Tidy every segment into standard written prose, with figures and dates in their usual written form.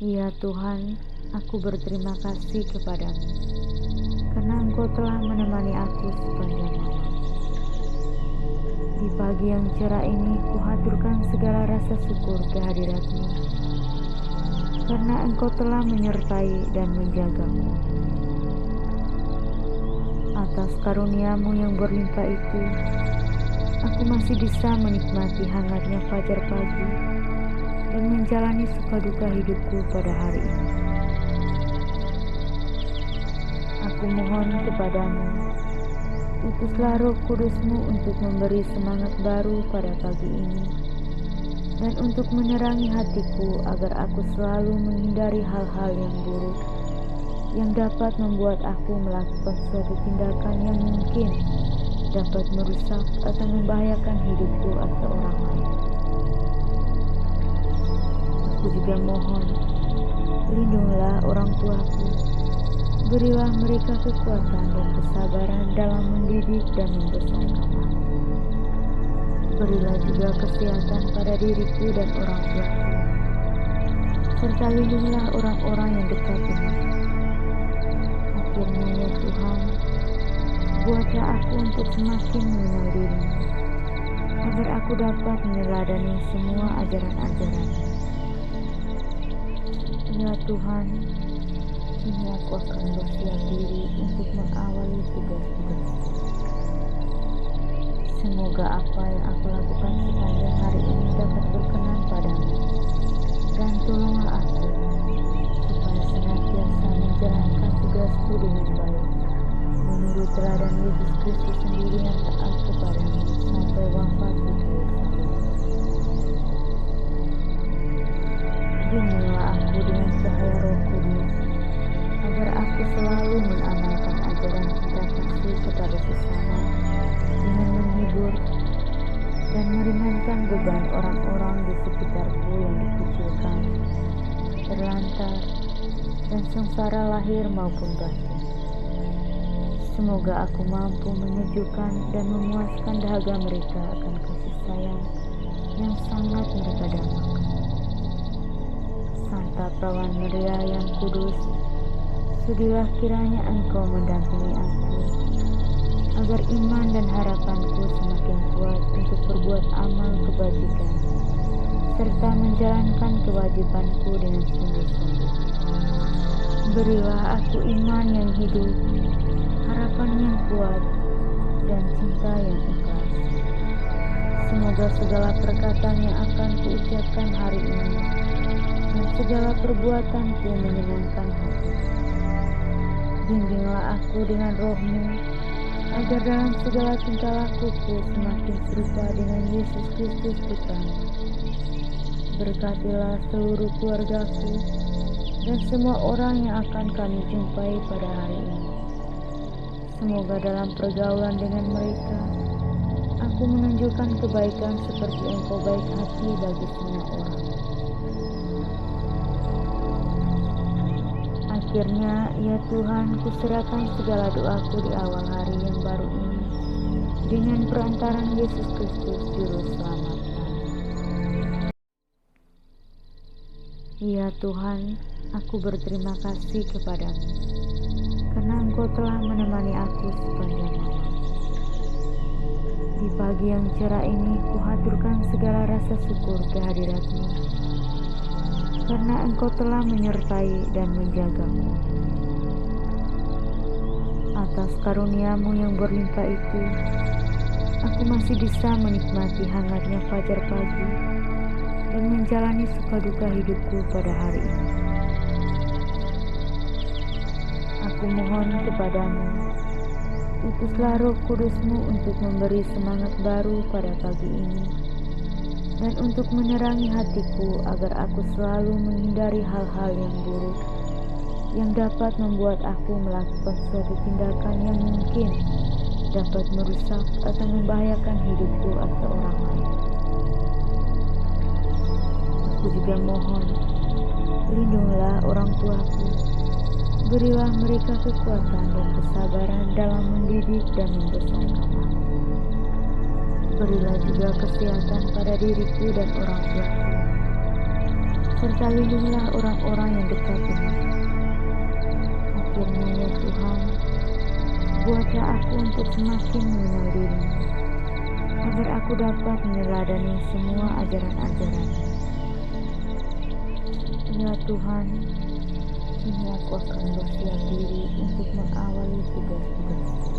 Ya Tuhan, aku berterima kasih kepadamu, karena Engkau telah menemani aku sepanjang malam. Di pagi yang cerah ini, kuhaturkan segala rasa syukur kehadirat-Mu, karena Engkau telah menyertai dan menjagaku. Atas karunia-Mu yang berlimpah itu, aku masih bisa menikmati hangatnya fajar pagi dan menjalani suka-duka hidupku pada hari ini. Aku mohon kepadamu, utuslah Roh Kudus-Mu untuk memberi semangat baru pada pagi ini, dan untuk menerangi hatiku agar aku selalu menghindari hal-hal yang buruk, yang dapat membuat aku melakukan suatu tindakan yang mungkin dapat merusak atau membahayakan hidupku atau orang lain. Aku juga mohon, lindungilah orang tuaku, berilah mereka kekuatan dan kesabaran dalam mendidik dan membesarkan. Berilah juga kesehatan pada diriku dan orang tuaku, serta lindungilah orang-orang yang dekat denganku. Akhirnya ya Tuhan, buatlah aku untuk semakin mengenal diri-Mu, agar aku dapat meneladani semua ajaran-ajaran-Mu. Ya Tuhan, kini aku akan bersiap diri untuk mengawali tugas-tugasku. Semoga apa yang aku lakukan sepanjang hari ini dapat berkenan padamu, dan tolonglah aku supaya senantiasa menjalankan tugasku dengan baik, menurut teladan Yesus Kristus sendiri yang taat kepadamu sampai wafat di kayu salib. Bimbinglah aku dengan cahaya Roh Kudus, agar aku selalu mengamalkan ajaran cinta kasih kepada sesama dengan menghibur dan meringankan beban orang-orang di sekitarku yang dikucilkan, terlantar, dan sengsara lahir maupun batin. Semoga aku mampu menyejukkan dan memuaskan dahaga mereka akan kasih sayang yang sangat mereka dambakan. Santa Perawan Maria yang kudus, sudilah kiranya Engkau mendampingi aku, agar iman dan harapanku semakin kuat untuk berbuat amal kebajikan, serta menjalankan kewajibanku dengan sungguh-sungguh. Berilah aku iman yang hidup, harapan yang kuat, dan cinta yang ikhlas. Semoga segala perkataan yang akan kuucapkan hari ini dan segala perbuatanku menyenangkan hati. Bimbinglah aku dengan Roh-Mu, agar dalam segala tingkah lakuku semakin serupa dengan Yesus Kristus Putra-Mu. Berkatilah seluruh keluargaku dan semua orang yang akan kami jumpai pada hari ini. Semoga dalam pergaulan dengan mereka, aku menunjukkan kebaikan seperti Engkau baik hati bagi semua orang. Akhirnya, ya Tuhan, kuserahkan segala doaku di awal hari yang baru ini dengan perantaran Yesus Kristus Juru Selamat. Ya Tuhan, aku berterima kasih kepadamu, karena Engkau telah menemani aku sepanjang malam. Di pagi yang cerah ini, kuhaturkan segala rasa syukur kehadirat-Mu, karena Engkau telah menyertai dan menjagaku. Atas karunia-Mu yang berlimpah itu, aku masih bisa menikmati hangatnya fajar pagi dan menjalani suka-duka hidupku pada hari ini. Aku mohon kepadamu, utuslah Roh Kudus-Mu untuk memberi semangat baru pada pagi ini, dan untuk menerangi hatiku agar aku selalu menghindari hal-hal yang buruk, yang dapat membuat aku melakukan suatu tindakan yang mungkin dapat merusak atau membahayakan hidupku atau orang lain. Aku juga mohon, lindungilah orang tuaku, berilah mereka kekuatan dan kesabaran dalam mendidik dan membesarkan. Berilah juga kesehatan pada diriku dan orang tuaku, serta lindungilah orang-orang yang dekat denganmu. Akhirnya ya Tuhan, buatlah aku untuk semakin mengenal diri-Mu, agar aku dapat meneladani semua ajaran-ajaran-Mu. Ya Tuhan, kini aku akan bersiap diri untuk mengawali tugas-tugas-Ku.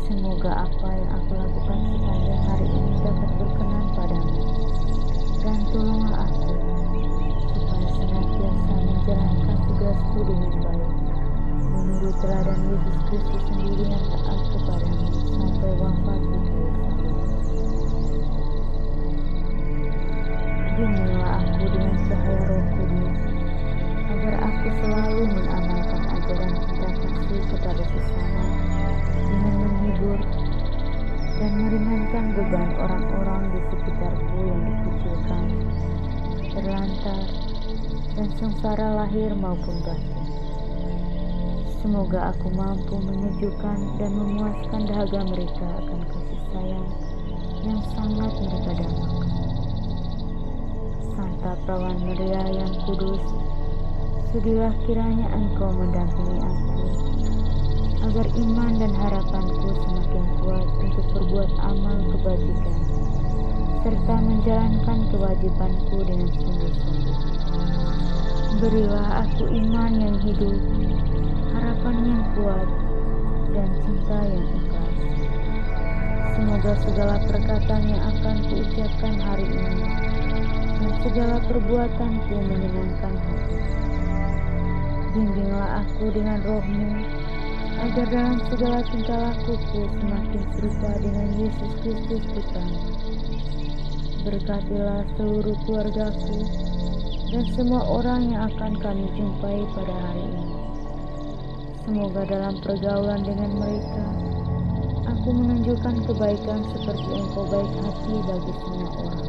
Semoga apa yang aku lakukan sepanjang hari ini dapat berkenan padamu, dan tolonglah aku supaya senantiasa menjalankan tugasku dengan baik, menurut teladan Yesus Kristus sendiri yang taat kepadamu sampai wafat di kayu salib. Bimbinglah aku dengan cahaya Roh Kudus, agar aku selalu mengamalkan ajaran cinta kasih kepada sesama dengan menghibur dan meringankan beban orang-orang di sekitarku yang dikucilkan, terlantar, dan sengsara lahir maupun batin. Semoga aku mampu menyejukkan dan memuaskan dahaga mereka akan kasih sayang yang sangat mereka dambakan. Santa Perawan Maria yang kudus, sudilah kiranya Engkau mendampingi aku, agar iman dan harapanku semakin kuat untuk berbuat amal kebajikan, serta menjalankan kewajibanku dengan sungguh-sungguh. Berilah aku iman yang hidup, harapan yang kuat, dan cinta yang ikhlas. Semoga segala perkataan yang akan kuucapkan hari ini dan segala perbuatanku menyenangkan hati. Bimbinglah aku dengan Roh-Mu, agar dalam segala tingkah lakuku semakin serupa dengan Yesus Kristus Putra-Mu. Berkatilah seluruh keluargaku dan semua orang yang akan kami jumpai pada hari ini. Semoga dalam pergaulan dengan mereka, aku menunjukkan kebaikan seperti Engkau baik hati bagi semua orang.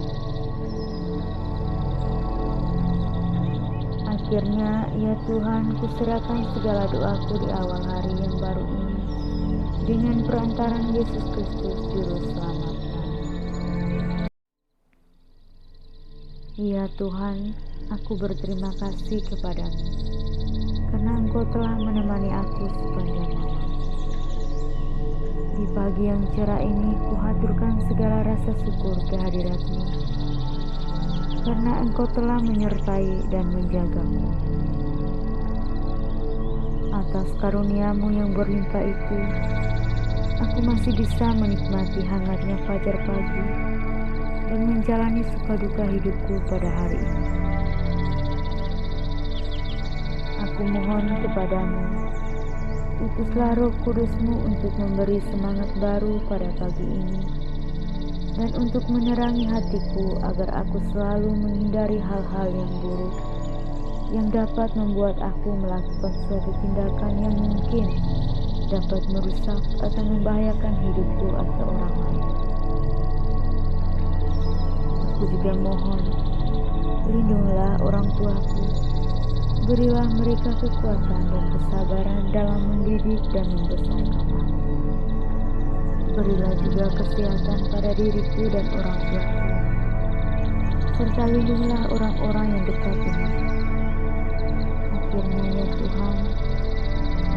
Akhirnya, ya Tuhan, kuserahkan segala doaku di awal hari yang baru ini dengan perantaran Yesus Kristus Juru Selamat. Ya Tuhan, aku berterima kasih kepadamu, karena Engkau telah menemani aku sepanjang malam. Di pagi yang cerah ini, kuhaturkan segala rasa syukur kehadirat-Mu, karena Engkau telah menyertai dan menjagaku. Atas karunia-Mu yang berlimpah itu, aku masih bisa menikmati hangatnya fajar pagi dan menjalani suka-duka hidupku pada hari ini. Aku mohon kepadamu, utuslah Roh Kudus-Mu untuk memberi semangat baru pada pagi ini, dan untuk menerangi hatiku agar aku selalu menghindari hal-hal yang buruk yang dapat membuat aku melakukan suatu tindakan yang mungkin dapat merusak atau membahayakan hidupku atau orang lain. Aku juga mohon, lindungilah orang tuaku, berilah mereka kekuatan dan kesabaran dalam mendidik dan membesarkan aku. Berilah juga kesehatan pada diriku dan orang tuaku, serta lindungilah orang-orang yang dekat denganku. Akhirnya ya Tuhan,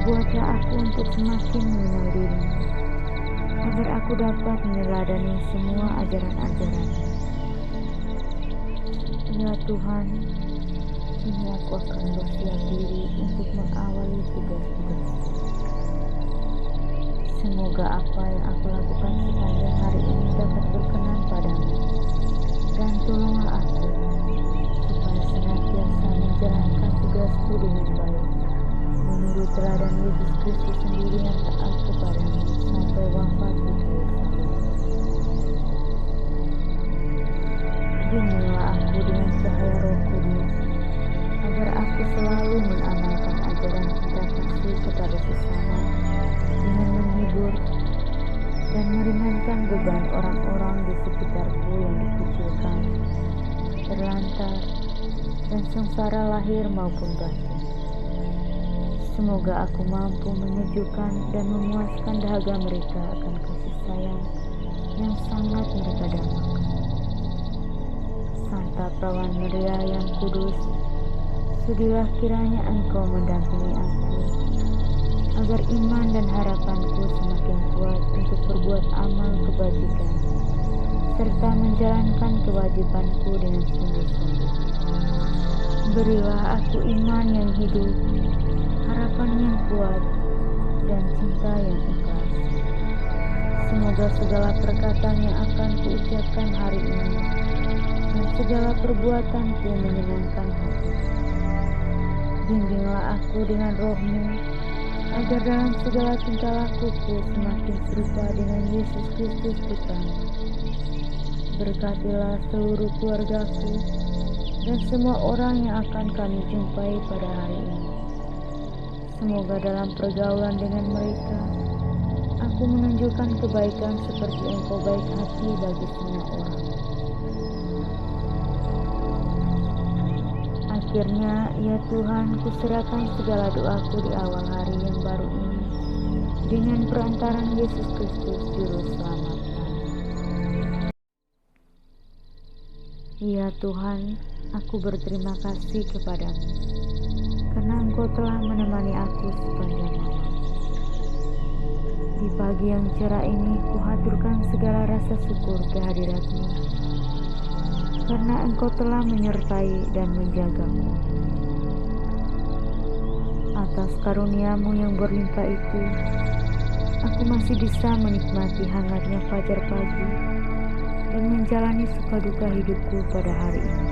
buatlah aku untuk semakin mengenal diri-Mu, agar aku dapat meneladani semua ajaran-ajaran-Mu. Ya Tuhan, kini aku akan bersiap diri untuk mengawali tugas-tugas-Ku. Semoga apa yang aku lakukan sepanjang hari ini dapat berkenan padamu, dan tolonglah aku supaya senantiasa menjalankan tugasku dengan baik, menurut teladan Yesus Kristus sendiri yang taat kepadamu sampai wafat di kayu salib. Bimbinglah aku dengan cahaya Roh Kudus, agar aku selalu mengamalkan ajaran cinta kasih kepada sesama dengan menghibur dan meringankan beban orang-orang di sekitarku yang dikucilkan, terlantar, dan sengsara lahir maupun batin. Semoga aku mampu menyejukkan dan memuaskan dahaga mereka akan kasih sayang yang sangat mereka dambakan. Santa Perawan Maria yang kudus, sudilah kiranya Engkau mendampingi aku, agar iman dan harapanku semakin kuat untuk berbuat amal kebajikan, serta menjalankan kewajibanku dengan sungguh-sungguh. Berilah aku iman yang hidup, harapan yang kuat, dan cinta yang ikhlas. Semoga segala perkataan yang akan kuucapkan hari ini dan segala perbuatanku menyenangkan hati. Bimbinglah aku dengan Roh-Mu, agar dalam segala tingkah lakuku semakin serupa dengan Yesus Kristus Putra-Mu. Berkatilah seluruh keluargaku dan semua orang yang akan kami jumpai pada hari ini. Semoga dalam pergaulan dengan mereka, aku menunjukkan kebaikan seperti Engkau baik hati bagi semua orang. Akhirnya, ya Tuhan, kuserahkan segala doaku di awal hari yang baru ini dengan perantaran Yesus Kristus, Juru Selamat. Ya Tuhan, aku berterima kasih kepadamu, karena Engkau telah menemani aku sepanjang malam. Di pagi yang cerah ini, kuhaturkan segala rasa syukur kehadirat-Mu, karena Engkau telah menyertai dan menjagaku. Atas karunia-Mu yang berlimpah itu, aku masih bisa menikmati hangatnya fajar pagi dan menjalani suka-duka hidupku pada hari ini.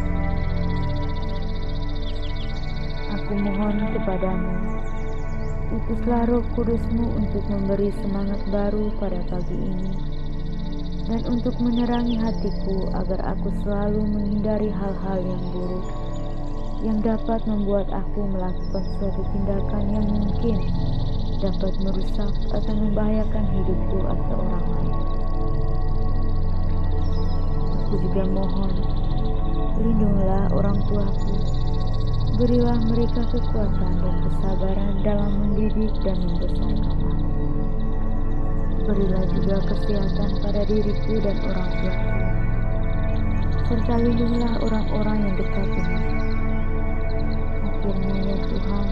Aku mohon kepadamu, utuslah Roh Kudus-Mu untuk memberi semangat baru pada pagi ini, dan untuk menerangi hatiku agar aku selalu menghindari hal-hal yang buruk yang dapat membuat aku melakukan suatu tindakan yang mungkin dapat merusak atau membahayakan hidupku atau orang lain. Aku juga mohon, lindungilah orang tuaku, berilah mereka kekuatan dan kesabaran dalam mendidik dan membesarkan aku. Berilah juga kesehatan pada diriku dan orang tuaku, serta lindungilah orang-orang yang dekat denganku. Akhirnya ya Tuhan,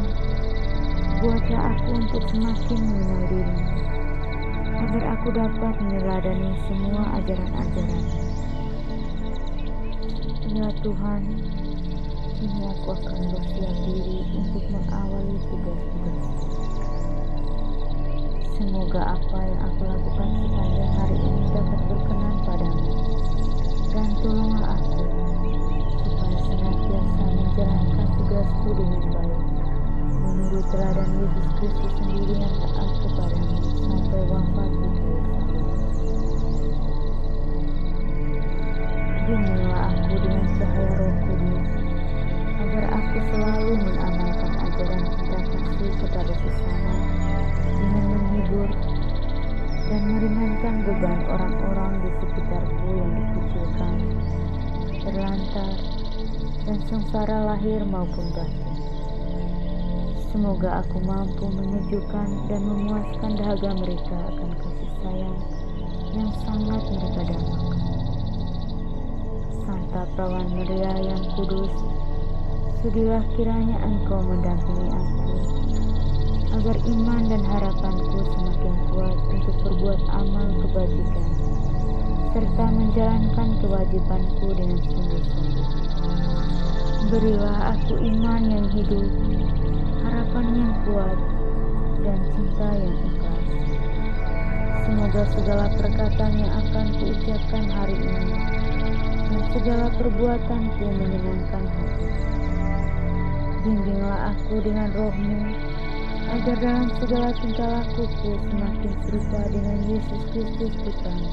buatlah aku untuk semakin mengenal diri-Mu, agar aku dapat meneladani semua ajaran-ajaran-Mu. Ya Tuhan, kini aku akan bersiap diri untuk mengawali tugas-tugasku. Semoga apa yang aku lakukan sepanjang hari ini dapat berkenan padamu, dan tolonglah aku supaya senantiasa menjalankan tugasku dengan baik, menurut teladan Yesus Kristus sendiri yang taat kepadamu sampai wafat di kayu salib. Bimbinglah aku dengan cahaya Roh Kudus, agar aku selalu mengamalkan ajaran cinta kasih kepada sesama dengan menghibur dan meringankan beban orang-orang di sekitarku yang dikucilkan, terlantar, dan sengsara lahir maupun batin. Semoga aku mampu menyejukkan dan memuaskan dahaga mereka akan kasih sayang yang sangat mereka dambakan. Santa Perawan Maria yang kudus, sudilah kiranya Engkau mendampingi aku, agar iman dan harapanku semakin kuat untuk berbuat amal kebajikan, serta menjalankan kewajibanku dengan sungguh-sungguh. Berilah aku iman yang hidup, harapan yang kuat, dan cinta yang ikhlas. Semoga segala perkataan yang akan kuucapkan hari ini dan segala perbuatanku menyenangkan hati. Bimbinglah aku dengan Roh-Mu, agar dalam segala tingkah lakuku semakin serupa dengan Yesus Kristus Putra-Mu.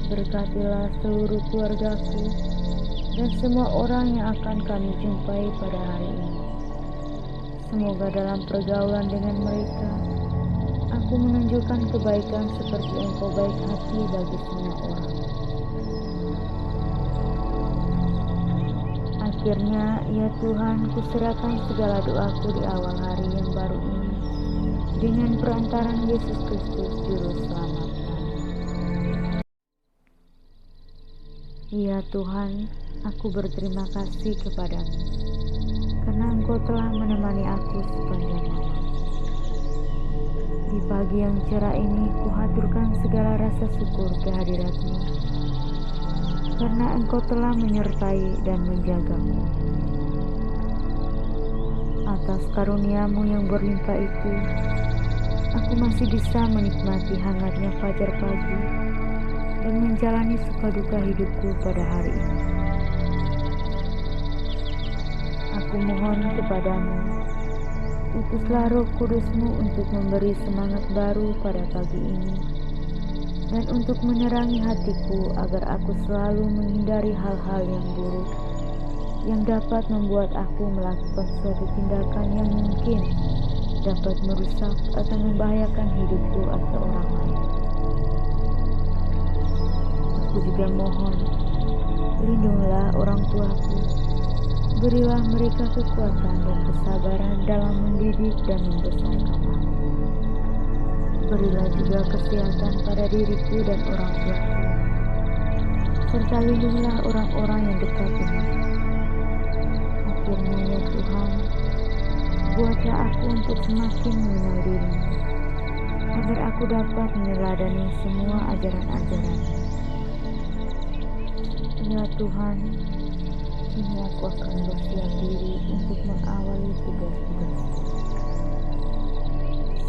Berkatilah seluruh keluargaku dan semua orang yang akan kami jumpai pada hari ini. Semoga dalam pergaulan dengan mereka, aku menunjukkan kebaikan seperti Engkau baik hati bagi semua orang. Akhirnya, ya Tuhan, kuserahkan segala doaku di awal hari yang baru ini dengan perantaran Yesus Kristus, Juru Selamat. Ya Tuhan, aku berterima kasih kepadamu, karena Engkau telah menemani aku sepanjang malam. Di pagi yang cerah ini, kuhaturkan segala rasa syukur kehadirat-Mu, karena Engkau telah menyertai dan menjagaku. Atas karunia-Mu yang berlimpah itu, aku masih bisa menikmati hangatnya fajar pagi dan menjalani suka-duka hidupku pada hari ini. Aku mohon kepadamu, utuslah Roh Kudus-Mu untuk memberi semangat baru pada pagi ini, dan untuk menerangi hatiku agar aku selalu menghindari hal-hal yang buruk, yang dapat membuat aku melakukan suatu tindakan yang mungkin dapat merusak atau membahayakan hidupku atau orang lain. Aku juga mohon, lindungilah orang tuaku, berilah mereka kekuatan dan kesabaran dalam mendidik dan membesarkan. Berilah juga kesehatan pada diriku dan orang tuaku, serta lindungilah orang-orang yang dekat denganku. Akhirnya ya Tuhan, buatlah aku untuk semakin mengenal diri-Mu, agar aku dapat meneladani semua ajaran-ajaran-Mu. Ya Tuhan, kini aku akan bersiap diri untuk mengawali tugas-tugasku.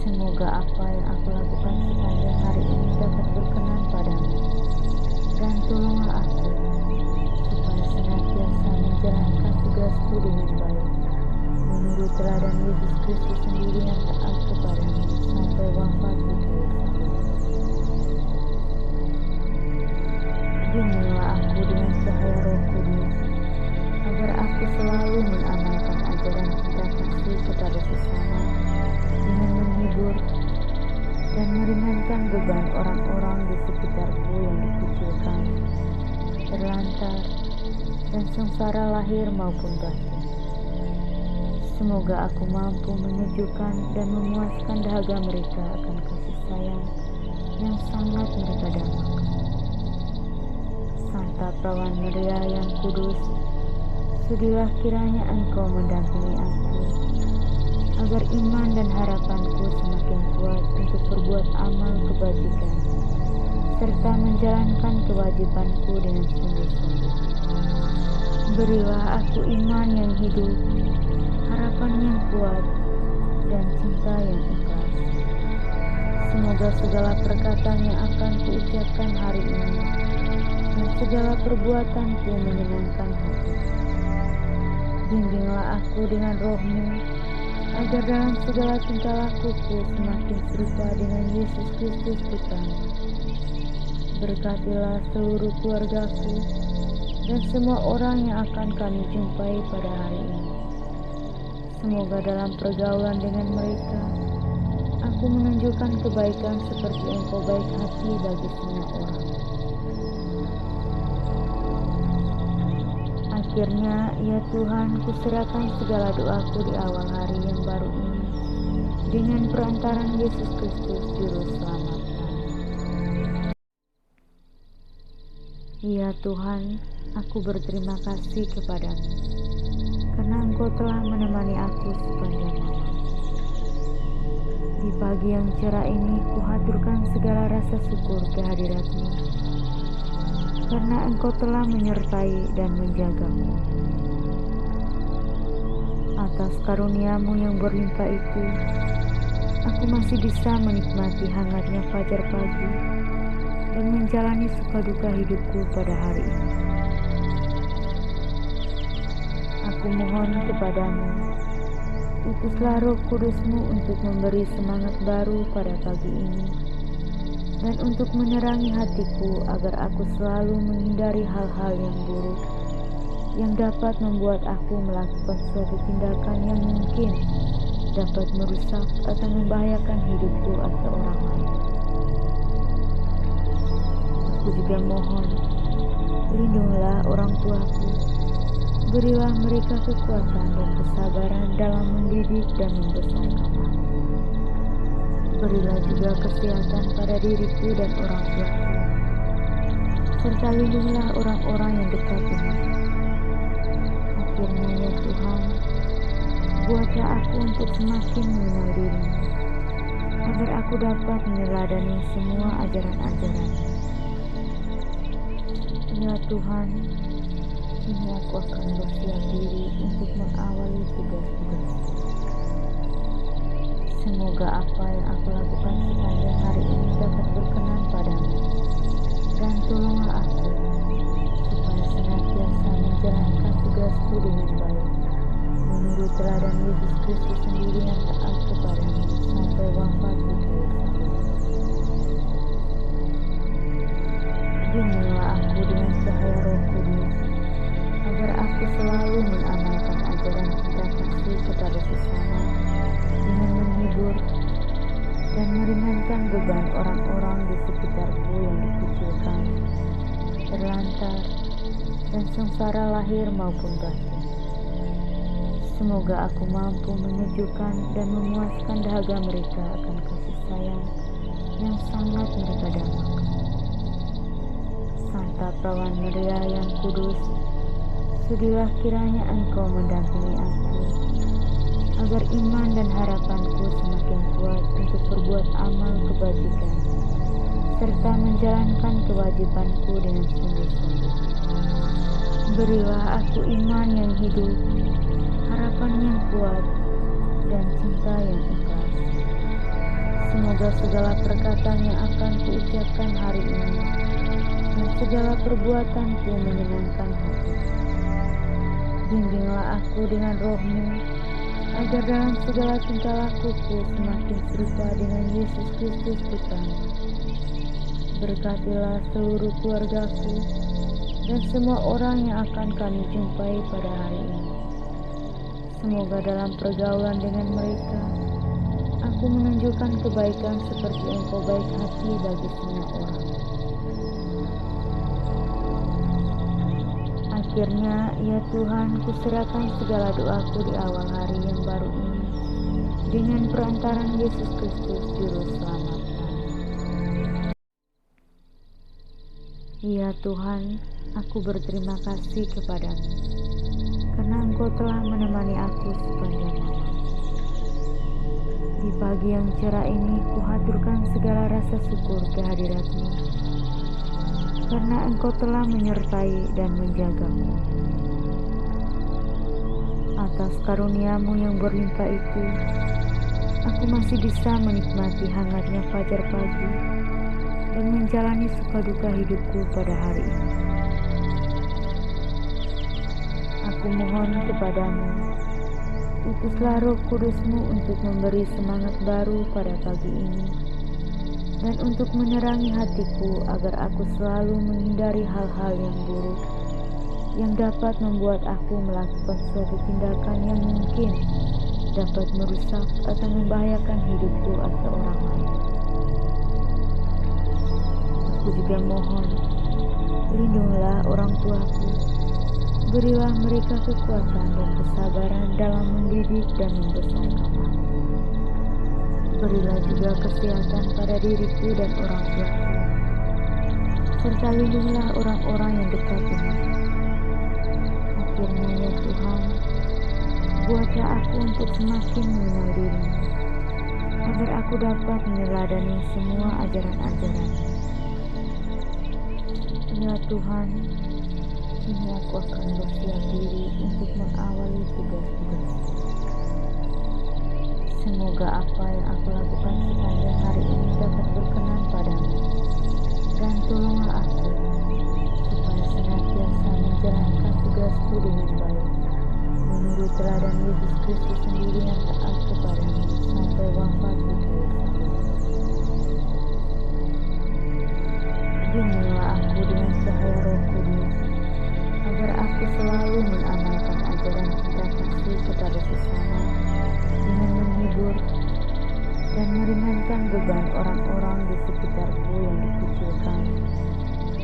Semoga apa yang aku lakukan sepanjang hari ini dapat berkenan padamu, dan tolonglah aku supaya senantiasa menjalankan tugasku dengan baik, menurut teladan Yesus Kristus sendiri yang taat kepadamu sampai wafat di kayu salib. Bimbinglah aku dengan cahaya Roh Kudus, agar aku selalu mengamalkan ajaran cinta kasih kepada sesama dengan menghibur dan meringankan beban orang-orang di sekitarku yang dikucilkan, terlantar, dan sengsara lahir maupun batin. Semoga aku mampu menyejukkan dan memuaskan dahaga mereka akan kasih sayang yang sangat mereka dambakan. Santa Perawan Maria yang kudus, sudilah kiranya Engkau mendampingi aku, agar iman dan harapanku semakin kuat untuk berbuat amal kebajikan, serta menjalankan kewajibanku dengan sungguh-sungguh. Berilah aku iman yang hidup, harapan yang kuat, dan cinta yang ikhlas. Semoga segala perkataan yang akan kuucapkan hari ini dan segala perbuatanku menyenangkan hati. Bimbinglah aku dengan Roh-Mu, agar dalam segala tingkah lakuku semakin serupa dengan Yesus Kristus Putra-Mu. Berkatilah seluruh keluargaku dan semua orang yang akan kami jumpai pada hari ini. Semoga dalam pergaulan dengan mereka, aku menunjukkan kebaikan seperti Engkau baik hati bagi semua orang. Akhirnya, ya Tuhan, kuserahkan segala doaku di awal hari yang baru ini dengan perantaran Yesus Kristus Juru Selamat. Ya Tuhan, aku berterima kasih kepadamu, karena Engkau telah menemani aku sepanjang malam. Di pagi yang cerah ini, kuhaturkan segala rasa syukur kehadirat-Mu, karena Engkau telah menyertai dan menjagaku. Atas karunia-Mu yang berlimpah itu, aku masih bisa menikmati hangatnya fajar pagi dan menjalani suka-duka hidupku pada hari ini. Aku mohon kepadamu, utuslah Roh Kudus-Mu untuk memberi semangat baru pada pagi ini, dan untuk menerangi hatiku agar aku selalu menghindari hal-hal yang buruk, yang dapat membuat aku melakukan suatu tindakan yang mungkin dapat merusak atau membahayakan hidupku atau orang lain. Aku juga mohon, lindungilah orang tuaku, berilah mereka kekuatan dan kesabaran dalam mendidik dan membesarkan. Berilah juga kesehatan pada diriku dan orang tuaku, serta lindungilah orang-orang yang dekat denganmu. Akhirnya ya Tuhan, buatlah aku untuk semakin mengenal diri-Mu, agar aku dapat meneladani semua ajaran-ajaran-Mu. Ya Tuhan, kini aku akan bersiap diri untuk mengawali tugas-tugas-Ku. Semoga apa yang aku lakukan sepanjang hari ini dapat berkenan padamu, dan tolonglah aku supaya senantiasa menjalankan tugasku dengan baik, menurut teladan Yesus Kristus sendiri yang taat kepadamu sampai wafat di kayu salib. Bimbinglah aku dengan cahaya Roh Kudus, agar aku selalu mengamalkan ajaran cinta kasih kepada sesama dengan menghibur dan meringankan beban orang-orang di sekitarku yang dikucilkan, terlantar, dan sengsara lahir maupun batin. Semoga aku mampu menyejukkan dan memuaskan dahaga mereka akan kasih sayang yang sangat mereka dambakan. Santa Perawan Maria yang kudus, sudilah kiranya Engkau mendampingi aku, agar iman dan harapanku semakin kuat untuk berbuat amal kebajikan, serta menjalankan kewajibanku dengan sungguh-sungguh. Berilah aku iman yang hidup, harapan yang kuat, dan cinta yang ikhlas. Semoga segala perkataan yang akan kuucapkan hari ini dan segala perbuatanku menyenangkan hati. Bimbinglah aku dengan Roh-Mu, agar dalam segala tingkah lakuku semakin serupa dengan Yesus Kristus Putra-Mu. Berkatilah seluruh keluargaku dan semua orang yang akan kami jumpai pada hari ini. Semoga dalam pergaulan dengan mereka, aku menunjukkan kebaikan seperti Engkau baik hati bagi semua orang. Akhirnya, ya Tuhan, kuserahkan segala doaku di awal hari yang baru ini dengan perantaran Yesus Kristus Juru Selamat. Ya Tuhan, aku berterima kasih kepadamu, karena Engkau telah menemani aku sepanjang malam. Di pagi yang cerah ini, kuhaturkan segala rasa syukur kehadirat-Mu, karena Engkau telah menyertai dan menjagaku. Atas karunia-Mu yang berlimpah itu, aku masih bisa menikmati hangatnya fajar pagi dan menjalani suka-duka hidupku pada hari ini. Aku mohon kepadamu, utuslah Roh Kudus-Mu untuk memberi semangat baru pada pagi ini, dan untuk menerangi hatiku agar aku selalu menghindari hal-hal yang buruk yang dapat membuat aku melakukan suatu tindakan yang mungkin dapat merusak atau membahayakan hidupku atau orang lain. Aku juga mohon, lindungilah orang tuaku, berilah mereka kekuatan dan kesabaran dalam mendidik dan membesarkan. Berilah juga kesehatan pada diriku dan orang tuaku, serta lindungilah orang-orang yang dekat denganku. Akhirnya ya Tuhan, buatlah aku untuk semakin mengenal diri-Mu, agar aku dapat meneladani semua ajaran-ajaran-Mu. Ya Tuhan, kini aku akan bersiap diri untuk mengawali tugas-tugas-Ku. Semoga apa yang aku lakukan sepanjang hari ini dapat berkenan padamu, dan tolonglah aku supaya senantiasa menjalankan tugasku dengan baik, menurut teladan Yesus Kristus sendiri yang taat kepadamu sampai wafat di kayu salib. Bimbinglah aku dengan cahaya Roh Kudus, agar aku selalu mengamalkan ajaran cinta kasih kepada sesama dengan menghibur dan meringankan beban orang-orang di sekitarku yang dikucilkan,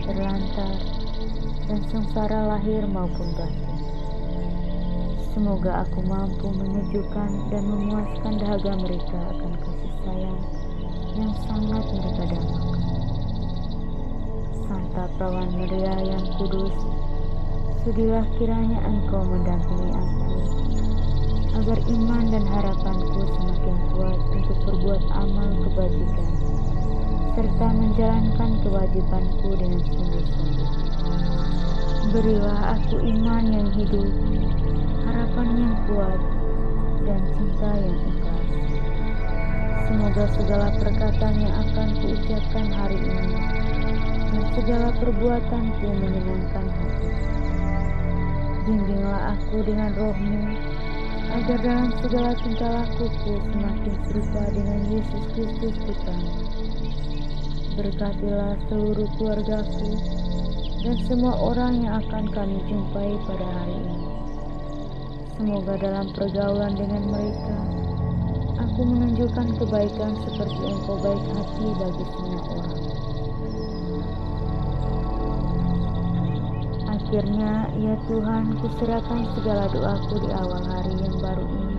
terlantar, dan sengsara lahir maupun batin. Semoga aku mampu menyejukkan dan memuaskan dahaga mereka akan kasih sayang yang sangat mereka dambakan. Santa Perawan Maria yang kudus, sudilah kiranya Engkau mendampingi aku, agar iman dan harapanku semakin kuat untuk berbuat amal kebajikan, serta menjalankan kewajibanku dengan sungguh-sungguh. Berilah aku iman yang hidup, harapan yang kuat, dan cinta yang ikhlas. Semoga segala perkataan yang akan kuucapkan hari ini dan segala perbuatanku menyenangkan hati. Bimbinglah aku dengan Roh-Mu, agar dalam segala tingkah lakuku semakin serupa dengan Yesus Kristus Putra-Mu. Berkatilah seluruh keluargaku dan semua orang yang akan kami jumpai pada hari ini. Semoga dalam pergaulan dengan mereka, aku menunjukkan kebaikan seperti Engkau baik hati bagi semua orang. Akhirnya, ya Tuhan, kuserahkan segala doaku di awal hari yang baru ini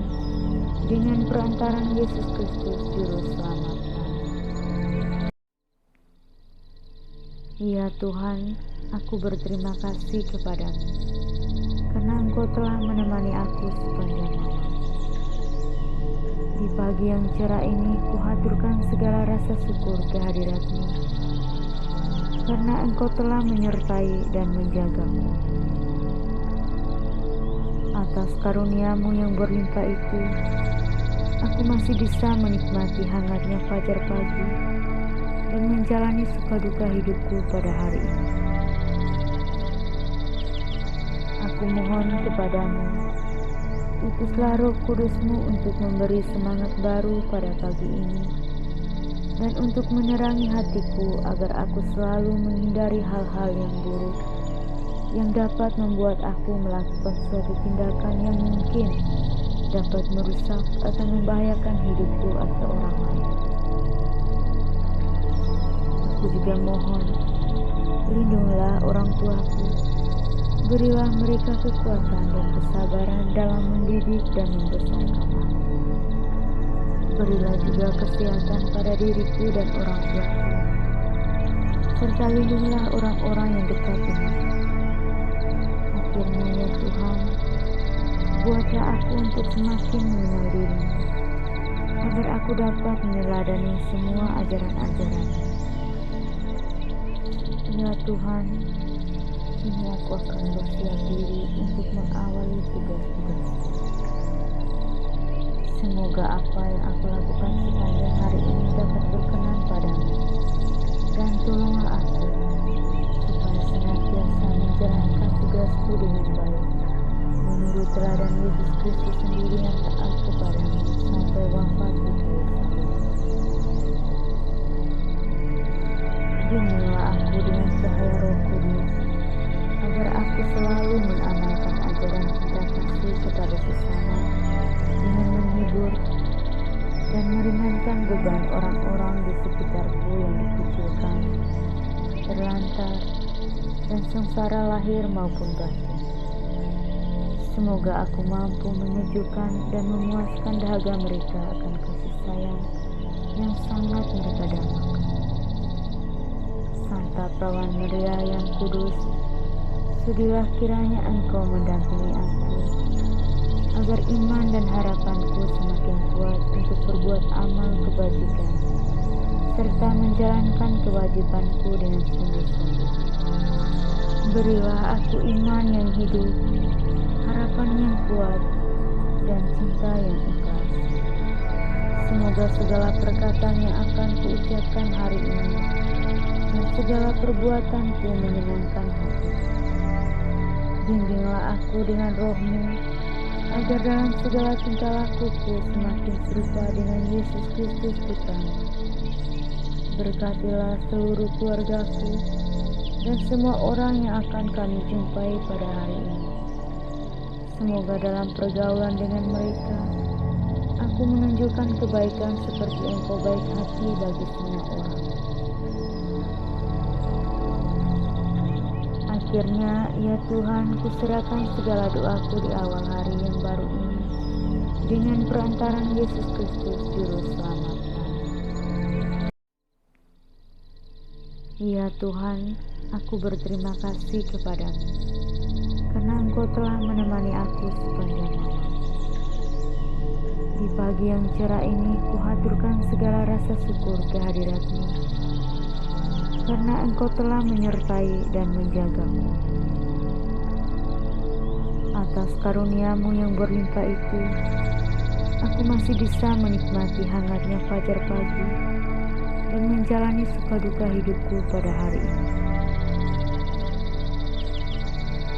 dengan perantaran Yesus Kristus, Juru Selamat. Ya Tuhan, aku berterima kasih kepadamu, karena Engkau telah menemani aku sepanjang malam. Di pagi yang cerah ini, kuhaturkan segala rasa syukur kehadirat-Mu, karena Engkau telah menyertai dan menjagaku. Atas karunia-Mu yang berlimpah itu, aku masih bisa menikmati hangatnya fajar pagi dan menjalani suka-duka hidupku pada hari ini. Aku mohon kepadamu, utuslah Roh Kudus-Mu untuk memberi semangat baru pada pagi ini, dan untuk menerangi hatiku agar aku selalu menghindari hal-hal yang buruk yang dapat membuat aku melakukan suatu tindakan yang mungkin dapat merusak atau membahayakan hidupku atau orang lain. Aku juga mohon, lindungilah orang tuaku, berilah mereka kekuatan dan kesabaran dalam mendidik dan membesarkan. Berilah juga kesehatan pada diriku dan orang tuaku, serta lindungilah orang-orang yang dekat denganku. Akhirnya ya Tuhan, buatlah aku untuk semakin mengenal diri-Mu, agar aku dapat meneladani semua ajaran-ajaran-Mu. Ya Tuhan, kini aku akan bersiap diri untuk mengawali tugas-tugasku. Semoga apa yang aku lakukan sepanjang hari ini dapat berkenan padamu, dan tolonglah aku supaya senantiasa menjalankan tugasku dengan baik, menurut teladan Yesus Kristus sendiri yang taat kepadamu sampai wafat di kayu salib. Bimbinglah aku dengan cahaya Roh Kudus, agar aku selalu mengamalkan ajaran cinta kasih kepada sesama dengan menghibur dan meringankan beban orang-orang di sekitarku yang dikucilkan, terlantar, dan sengsara lahir maupun batin. Semoga aku mampu menyejukkan dan memuaskan dahaga mereka akan kasih sayang yang sangat mereka dambakan. Santa Perawan Maria yang kudus, sudilah kiranya Engkau mendampingi aku, agar iman dan harapanku semakin kuat untuk berbuat amal kebajikan, serta menjalankan kewajibanku dengan sungguh-sungguh. Berilah aku iman yang hidup, harapan yang kuat, dan cinta yang ikhlas. Semoga segala perkataan yang akan kuucapkan hari ini dan segala perbuatanku menyenangkan hati. Bimbinglah aku dengan Roh-Mu, agar dalam segala tingkah lakuku semakin serupa dengan Yesus Kristus Putra-Mu. Berkatilah seluruh keluargaku dan semua orang yang akan kami jumpai pada hari ini. Semoga dalam pergaulan dengan mereka, aku menunjukkan kebaikan seperti Engkau baik hati bagi semua orang. Akhirnya, ya Tuhan, kuserahkan segala doaku di awal hari yang baru ini dengan perantaran Yesus Kristus, Juru Selamat. Ya Tuhan, aku berterima kasih kepadamu, karena Engkau telah menemani aku sepanjang malam. Di pagi yang cerah ini, kuhaturkan segala rasa syukur kehadirat-Mu, karena Engkau telah menyertai dan menjagaku. Atas karunia-Mu yang berlimpah itu, aku masih bisa menikmati hangatnya fajar pagi dan menjalani suka-duka hidupku pada hari ini.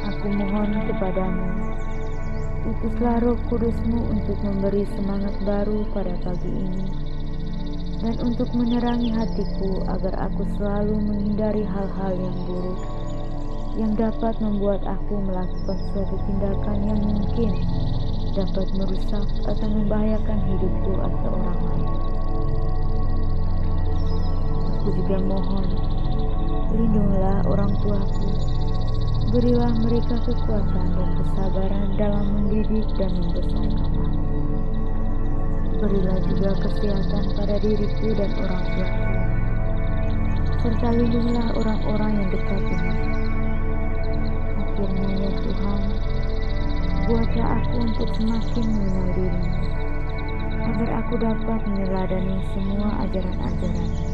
Aku mohon kepadamu, utuslah Roh Kudus-Mu untuk memberi semangat baru pada pagi ini, dan untuk menerangi hatiku agar aku selalu menghindari hal-hal yang buruk, yang dapat membuat aku melakukan suatu tindakan yang mungkin dapat merusak atau membahayakan hidupku atau orang lain. Aku juga mohon, lindungilah orang tuaku, berilah mereka kekuatan dan kesabaran dalam mendidik dan membesarkan. Berilah juga kesehatan pada diriku dan orang tuaku, serta lindungilah orang-orang yang dekat denganku. Akhirnya ya Tuhan, buatlah aku untuk semakin mengenal diri-Mu, agar aku dapat meneladani semua ajaran-ajaran-Mu.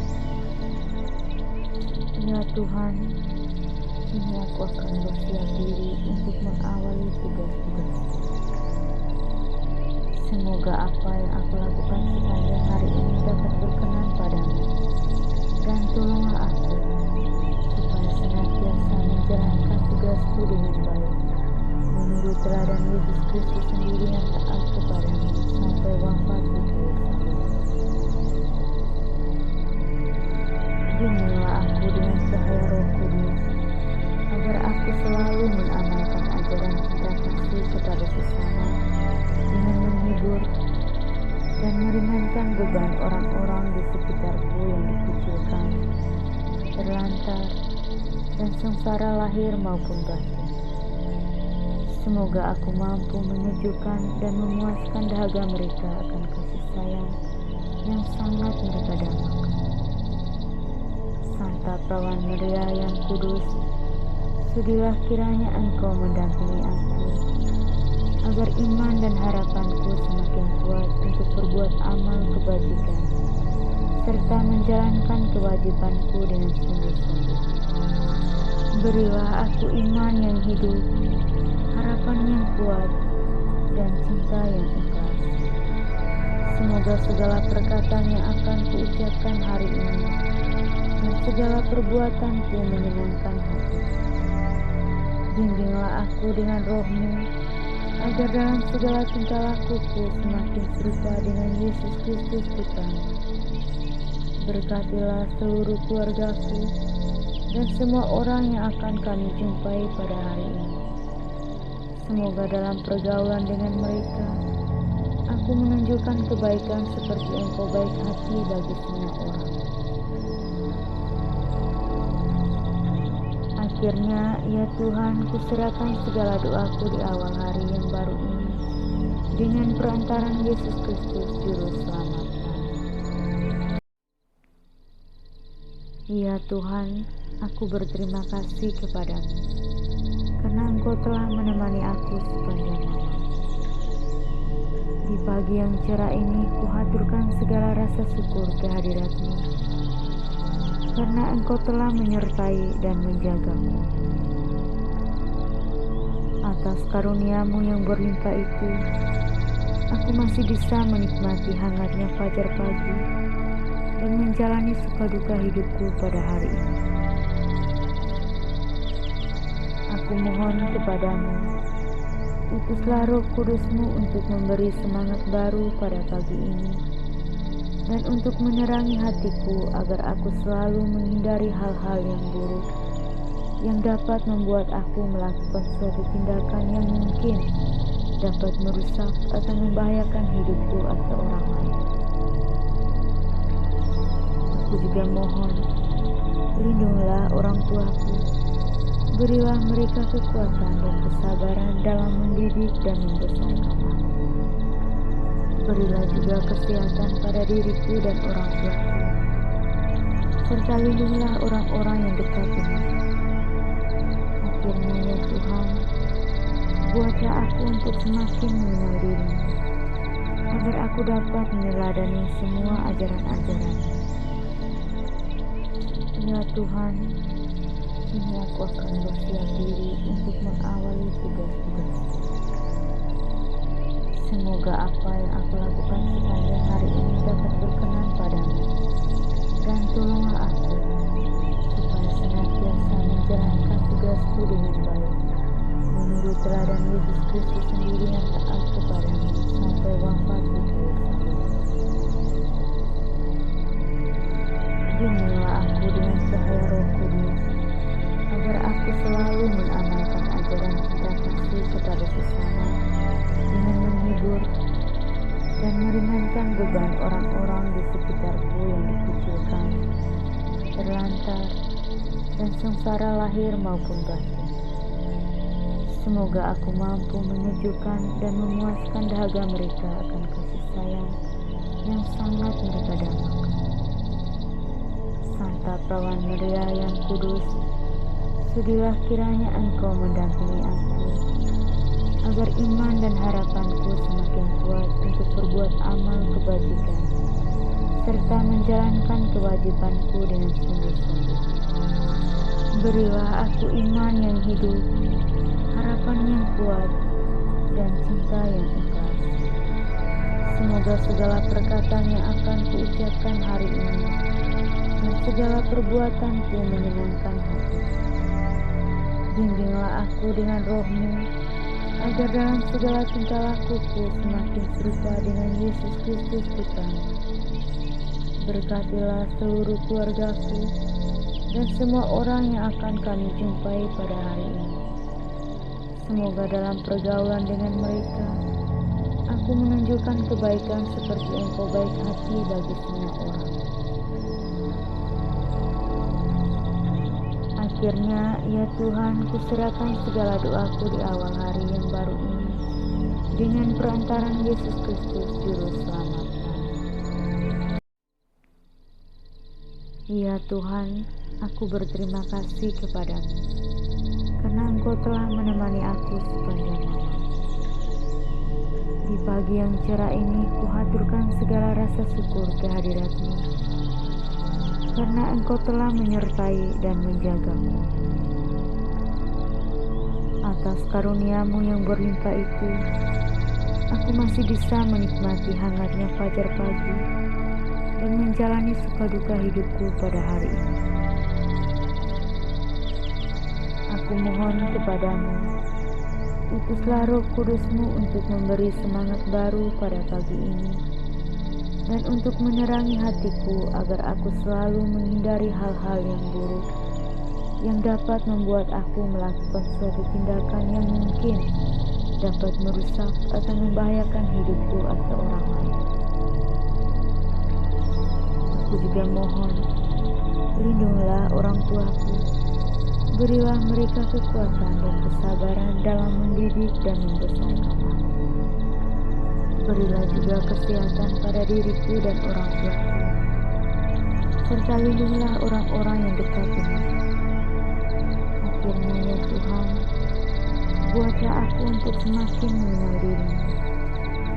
Ya Tuhan, kini aku akan bersiap diri untuk mengawali tugas-tugasku. Semoga apa yang aku lakukan sepanjang hari ini dapat berkenan padamu, dan tolonglah aku supaya senantiasa menjalankan tugasku dengan baik, menurut teladan Yesus Kristus sendiri yang taat kepadamu sampai wafat di kayu salib. Bimbinglah aku dengan cahaya Roh Kudus, agar aku selalu mengamalkan ajaran cinta kasih kepada sesama dengan menghibur dan meringankan beban orang-orang di sekitarku yang dikucilkan, terlantar, dan sengsara lahir maupun batin. Semoga aku mampu menyejukkan dan memuaskan dahaga mereka akan kasih sayang yang sangat mereka dambakan. Santa Perawan Maria yang kudus, sudilah kiranya Engkau mendampingi aku, agar iman dan harapanku semakin kuat untuk berbuat amal kebajikan, serta menjalankan kewajibanku dengan sungguh-sungguh. Berilah aku iman yang hidup, harapan yang kuat, dan cinta yang ikhlas. Semoga segala perkataan yang akan kuucapkan hari ini dan segala perbuatanku menyenangkan hati. Bimbinglah aku dengan Roh-Mu, agar dalam segala tingkah lakuku semakin serupa dengan Yesus Kristus Putra-Mu. Berkatilah seluruh keluargaku dan semua orang yang akan kami jumpai pada hari ini. Semoga dalam pergaulan dengan mereka, aku menunjukkan kebaikan seperti Engkau baik hati bagi semua orang. Akhirnya, ya Tuhan, kuserahkan segala doaku di awal hari yang baru ini dengan perantaran Yesus Kristus Juru Selamat. Ya Tuhan, aku berterima kasih kepadamu, karena Engkau telah menemani aku sepanjang malam. Di pagi yang cerah ini, kuhaturkan segala rasa syukur kehadirat-Mu, karena Engkau telah menyertai dan menjagaku. Atas karunia-Mu yang berlimpah itu, aku masih bisa menikmati hangatnya fajar pagi dan menjalani suka-duka hidupku pada hari ini. Aku mohon kepadamu, utuslah Roh Kudus-Mu untuk memberi semangat baru pada pagi ini, dan untuk menerangi hatiku agar aku selalu menghindari hal-hal yang buruk, yang dapat membuat aku melakukan suatu tindakan yang mungkin dapat merusak atau membahayakan hidupku atau orang lain. Aku juga mohon, lindungilah orang tuaku, berilah mereka kekuatan dan kesabaran dalam mendidik dan membesarkan. Berilah juga kesehatan pada diriku dan orang tuaku, serta lindungilah orang-orang yang dekat denganmu. Akhirnya ya Tuhan, buatlah aku untuk semakin mengenal diri-Mu, agar aku dapat meneladani semua ajaran-ajaran-Mu. Ya Tuhan, kini aku akan bersiap diri untuk mengawali tugas-tugas-Ku. Semoga apa yang aku lakukan sepanjang hari ini dapat berkenan padamu, dan tolonglah aku supaya senantiasa menjalankan tugasku dengan baik, menurut teladan Yesus Kristus sendiri yang taat kepadamu sampai wafat di kayu salib. Bimbinglah aku dengan cahaya Roh Kudus, agar aku selalu mengamalkan ajaran cinta kasih kepada sesama dengan menghibur dan meringankan beban orang-orang di sekitarku yang dikucilkan, terlantar, dan sengsara lahir maupun batin. Semoga aku mampu menyejukkan dan memuaskan dahaga mereka akan kasih sayang yang sangat mereka dambakan. Santa Perawan Maria yang kudus, sudilah kiranya Engkau mendampingi aku, agar iman dan harapanku semakin kuat untuk berbuat amal kebajikan, serta menjalankan kewajibanku dengan sungguh-sungguh. Berilah aku iman yang hidup, harapan yang kuat, dan cinta yang ikhlas. Semoga segala perkataan yang akan kuucapkan hari ini dan segala perbuatanku menyenangkan hati. Bimbinglah aku dengan Roh-Mu, agar dalam segala tingkah lakuku semakin serupa dengan Yesus Kristus Putra-Mu. Berkatilah seluruh keluargaku dan semua orang yang akan kami jumpai pada hari ini. Semoga dalam pergaulan dengan mereka, aku menunjukkan kebaikan seperti Engkau baik hati bagi semua orang. Akhirnya, ya Tuhan, kuserahkan segala doaku di awal hari yang baru ini dengan perantaran Yesus Kristus Juru Selamat. Ya Tuhan, aku berterima kasih kepadamu, karena Engkau telah menemani aku sepanjang malam. Di pagi yang cerah ini, kuhaturkan segala rasa syukur kehadirat-Mu, karena Engkau telah menyertai dan menjagaku. Atas karunia-Mu yang berlimpah itu, aku masih bisa menikmati hangatnya fajar pagi dan menjalani suka-duka hidupku pada hari ini. Aku mohon kepadamu, utuslah Roh Kudus-Mu untuk memberi semangat baru pada pagi ini, dan untuk menerangi hatiku agar aku selalu menghindari hal-hal yang buruk yang dapat membuat aku melakukan suatu tindakan yang mungkin dapat merusak atau membahayakan hidupku atau orang lain. Aku juga mohon, lindungilah orang tuaku, berilah mereka kekuatan dan kesabaran dalam mendidik dan membesarkan aku. Berilah juga kesehatan pada diriku dan orang tuaku, serta lindungilah orang-orang yang dekat denganku. Akhirnya ya Tuhan, buatlah aku untuk semakin mengenal diri-Mu,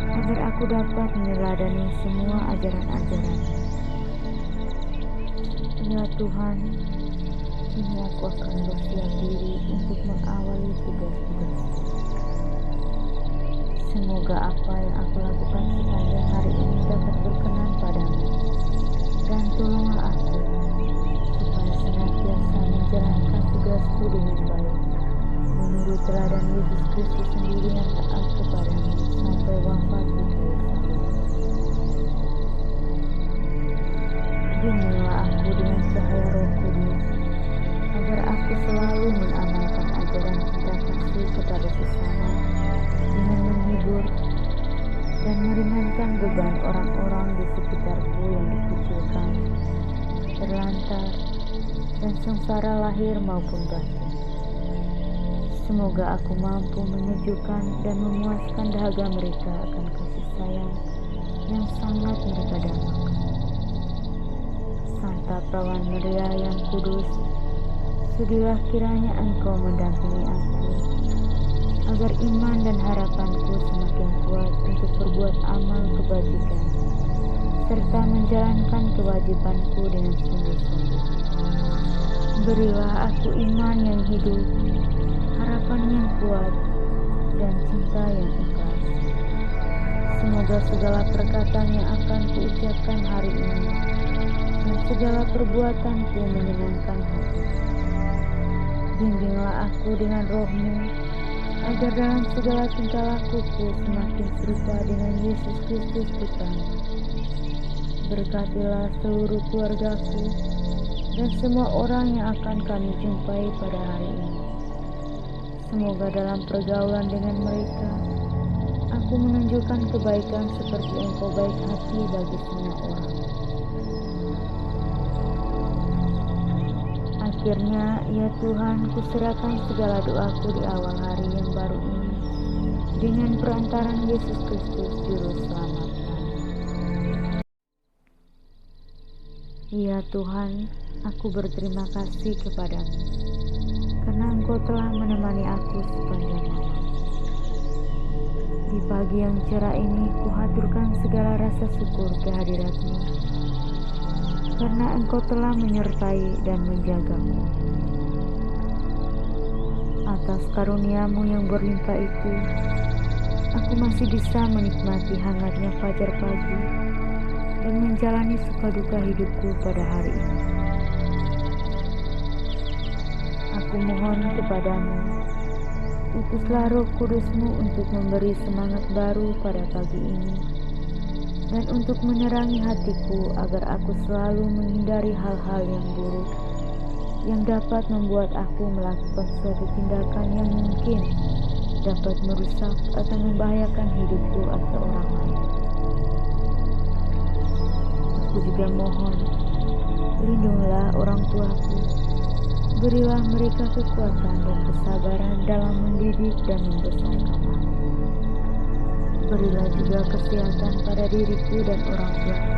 agar aku dapat meneladani semua ajaran-ajaran-Mu. Ya Tuhan, kini aku akan bersiap diri untuk mengawali tugas-tugas-Ku. Semoga apa yang aku lakukan sepanjang hari ini dapat berkenan padamu, dan tolonglah aku supaya senantiasa menjalankan tugasku dengan baik, menurut teladan Yesus Kristus sendiri yang taat kepadamu sampai wafat di kayu salib. Bimbinglah aku dengan cahaya Roh Kudus, agar aku selalu mengamalkan ajaran cinta kasih kepada sesama dengan menghibur dan meringankan beban orang-orang di sekitarku yang dikucilkan, terlantar, dan sengsara lahir maupun batin. Semoga aku mampu menyejukkan dan memuaskan dahaga mereka akan kasih sayang yang sangat mereka dambakan. Santa Perawan Maria yang kudus, sudilah kiranya Engkau mendampingi aku, agar iman dan harapanku semakin kuat untuk berbuat amal kebajikan, serta menjalankan kewajibanku dengan sungguh-sungguh. Berilah aku iman yang hidup, harapan yang kuat, dan cinta yang ikhlas. Semoga segala perkataan yang akan kuucapkan hari ini dan segala perbuatanku menyenangkan hati. Bimbinglah aku dengan Roh-Mu, agar dalam segala tingkah lakuku semakin serupa dengan Yesus Kristus Putra-Mu. Berkatilah seluruh keluargaku dan semua orang yang akan kami jumpai pada hari ini. Semoga dalam pergaulan dengan mereka, aku menunjukkan kebaikan seperti Engkau baik hati bagi semua orang. Akhirnya, ya Tuhan, kuserahkan segala doaku di awal hari yang baru ini dengan perantaran Yesus Kristus Juru Selamat. Ya Tuhan, aku berterima kasih kepadamu, karena Engkau telah menemani aku sepanjang malam. Di pagi yang cerah ini, kuhaturkan segala rasa syukur kehadirat-Mu, karena Engkau telah menyertai dan menjagaku. Atas karunia-Mu yang berlimpah itu, aku masih bisa menikmati hangatnya fajar pagi dan menjalani suka-duka hidupku pada hari ini. Aku mohon kepadamu, utuslah Roh Kudus-Mu untuk memberi semangat baru pada pagi ini, dan untuk menerangi hatiku agar aku selalu menghindari hal-hal yang buruk yang dapat membuat aku melakukan suatu tindakan yang mungkin dapat merusak atau membahayakan hidupku atau orang lain. Aku juga mohon, lindungilah orang tuaku, berilah mereka kekuatan dan kesabaran dalam mendidik dan membesarkan aku. Berilah juga kesehatan pada diriku dan orang tuaku,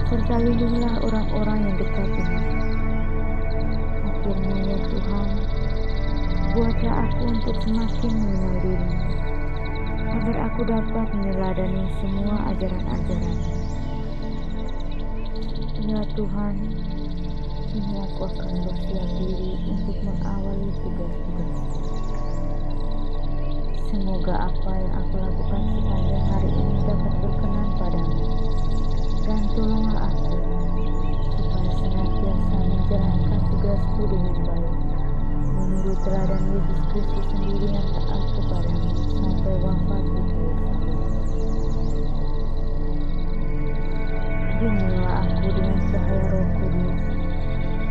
serta lindungilah orang-orang yang dekat denganku. Akhirnya ya Tuhan, buatlah aku untuk semakin mengenal diri-Mu, agar aku dapat meneladani semua ajaran-ajaran-Mu. Ya Tuhan, kini aku akan bersiap diri untuk mengawali tugas-tugasku. Semoga apa yang aku lakukan sepanjang hari ini dapat berkenan padamu, dan tolonglah aku supaya senantiasa menjalankan tugasku dengan baik, menurut teladan Yesus Kristus sendiri yang taat kepadamu sampai wafat di kayu salib. Bimbinglah aku dengan cahaya Roh Kudus,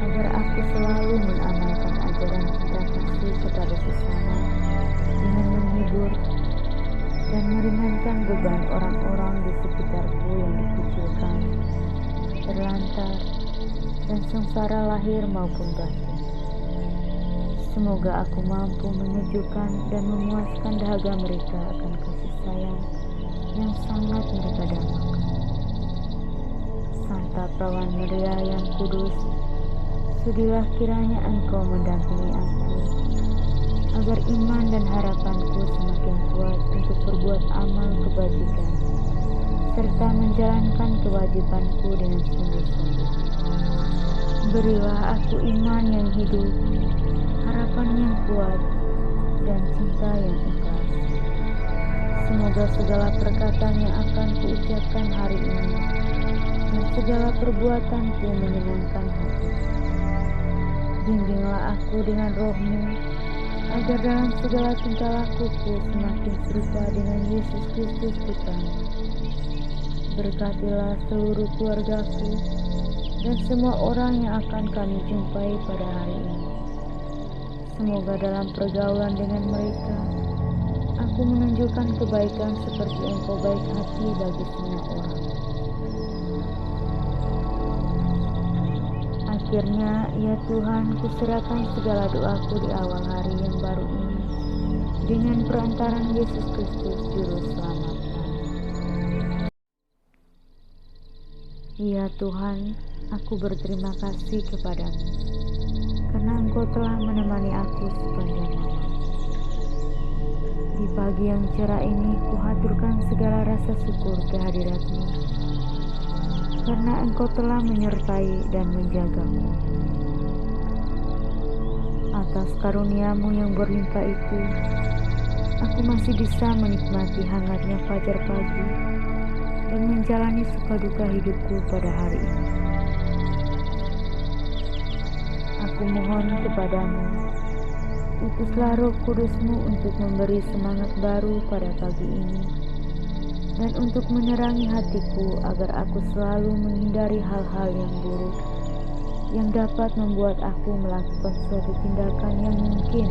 agar aku selalu mengamalkan ajaran cinta kasih kepada sesama dengan menghibur dan meringankan beban orang-orang di sekitarku yang dikucilkan, terlantar, dan sengsara lahir maupun batin. Semoga aku mampu menyejukkan dan memuaskan dahaga mereka akan kasih sayang yang sangat mereka dambakan. Santa Perawan Maria yang kudus, sudilah kiranya Engkau mendampingi aku, agar iman dan harapanku semakin kuat untuk berbuat amal kebajikan, serta menjalankan kewajibanku dengan sungguh-sungguh. Berilah aku iman yang hidup, harapan yang kuat, dan cinta yang ikhlas. Semoga segala perkataan yang akan kuucapkan hari ini dan segala perbuatanku menyenangkan hati. Bimbinglah aku dengan Roh-Mu, agar dalam segala tingkah lakuku semakin serupa dengan Yesus Kristus Putra-Mu. Berkatilah seluruh keluargaku dan semua orang yang akan kami jumpai pada hari ini. Semoga dalam pergaulan dengan mereka, aku menunjukkan kebaikan seperti Engkau baik hati bagi semua orang. Akhirnya, ya Tuhan, kuserahkan segala doaku di awal hari yang baru ini dengan perantaran Yesus Kristus Juru Selamat. Ya Tuhan, aku berterima kasih kepadamu, karena Engkau telah menemani aku sepanjang malam. Di pagi yang cerah ini, kuhaturkan segala rasa syukur kehadirat-Mu, karena Engkau telah menyertai dan menjagaku. Atas karunia-Mu yang berlimpah itu, aku masih bisa menikmati hangatnya fajar pagi dan menjalani suka-duka hidupku pada hari ini. Aku mohon kepadamu, utuslah Roh Kudus-Mu untuk memberi semangat baru pada pagi ini, dan untuk menerangi hatiku agar aku selalu menghindari hal-hal yang buruk, yang dapat membuat aku melakukan suatu tindakan yang mungkin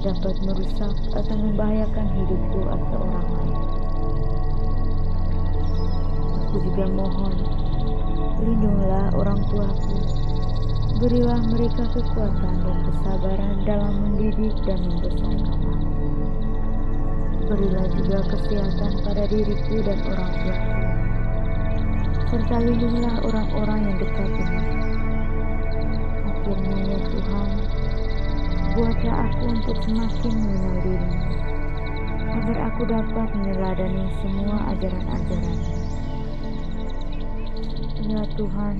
dapat merusak atau membahayakan hidupku atau orang lain. Aku juga mohon, lindungilah orang tuaku, berilah mereka kekuatan dan kesabaran dalam mendidik dan membesarkan. Berilah juga kesehatan pada diriku dan orang tuaku, serta lindungilah orang-orang yang dekat denganku. Akhirnya ya Tuhan, buatlah aku untuk semakin mengenal diri-Mu, agar aku dapat meneladani semua ajaran-ajaran-Mu. Ya Tuhan,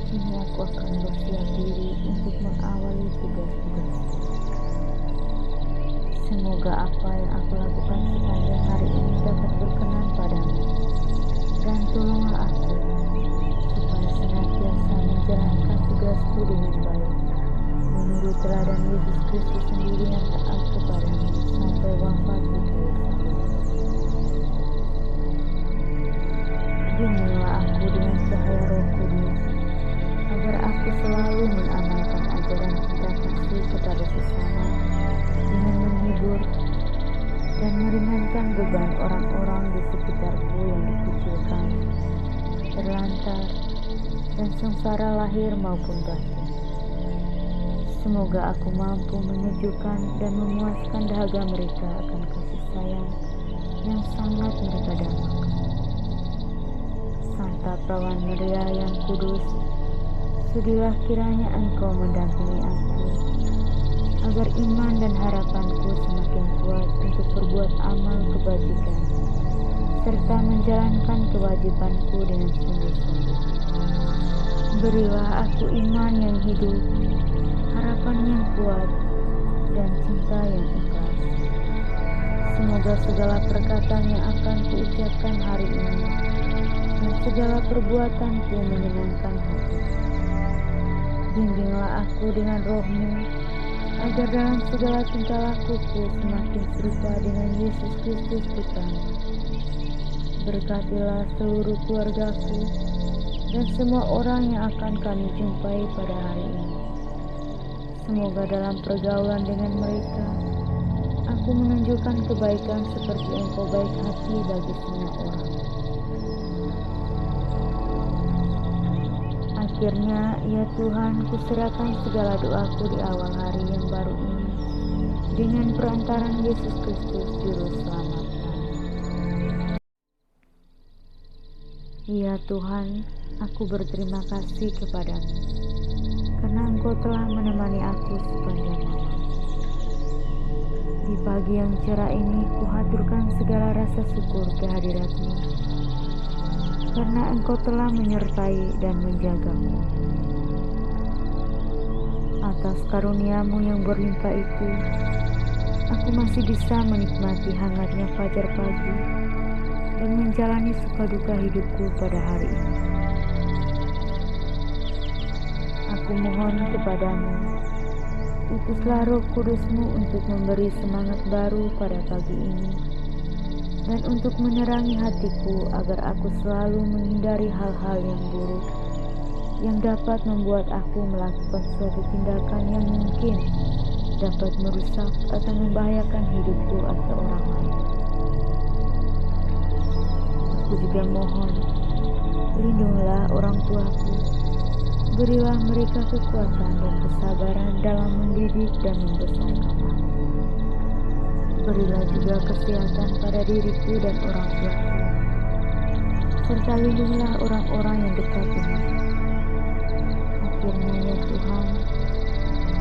kini aku akan bersiap diri untuk mengawali tugas-tugasku. Semoga apa yang aku lakukan sepanjang hari ini dapat berkenan padamu, dan tolonglah aku supaya senantiasa menjalankan tugasku dengan baik, menurut teladan Yesus Kristus sendiri yang taat kepadamu sampai wafat di kayu salib. Bimbinglah aku dengan cahaya Roh Kudus, agar aku selalu mengamalkan ajaran cinta kasih kepada sesama dengan menghibur dan meringankan beban orang-orang di sekitarku yang dikucilkan, terlantar, dan sengsara lahir maupun batin. Semoga aku mampu menyejukkan dan memuaskan dahaga mereka akan kasih sayang yang sangat mereka dambakan. Santa Perawan Maria yang kudus, sudilah kiranya Engkau mendampingi aku, agar iman dan harapanku semakin kuat untuk berbuat amal kebajikan, serta menjalankan kewajibanku dengan sungguh-sungguh. Berilah aku iman yang hidup, harapan yang kuat, dan cinta yang ikhlas. Semoga segala perkataan yang akan kuucapkan hari ini dan segala perbuatanku menyenangkan hati. Bimbinglah aku dengan Roh-Mu, agar dalam segala tingkah lakuku semakin serupa dengan Yesus Kristus Putra-Mu. Berkatilah seluruh keluargaku dan semua orang yang akan kami jumpai pada hari ini. Semoga dalam pergaulan dengan mereka, aku menunjukkan kebaikan seperti Engkau baik hati bagi semua orang. Akhirnya, ya Tuhan, kuserahkan segala doaku di awal hari yang baru ini dengan perantaran Yesus Kristus Juru Selamat. Ya Tuhan, aku berterima kasih kepadamu, karena Engkau telah menemani aku sepanjang malam. Di pagi yang cerah ini, kuhaturkan segala rasa syukur kehadirat-Mu, karena Engkau telah menyertai dan menjagaku. Atas karunia-Mu yang berlimpah itu, aku masih bisa menikmati hangatnya fajar pagi dan menjalani suka-duka hidupku pada hari ini. Aku mohon kepadamu, utuslah Roh Kudus-Mu untuk memberi semangat baru pada pagi ini, dan untuk menerangi hatiku agar aku selalu menghindari hal-hal yang buruk, yang dapat membuat aku melakukan suatu tindakan yang mungkin dapat merusak atau membahayakan hidupku atau orang lain. Aku juga mohon, lindungilah orang tuaku, berilah mereka kekuatan dan kesabaran dalam mendidik dan membesarkan. Berilah juga kesehatan pada diriku dan orang tuaku, serta lindungilah orang-orang yang dekat denganmu. Akhirnya ya Tuhan,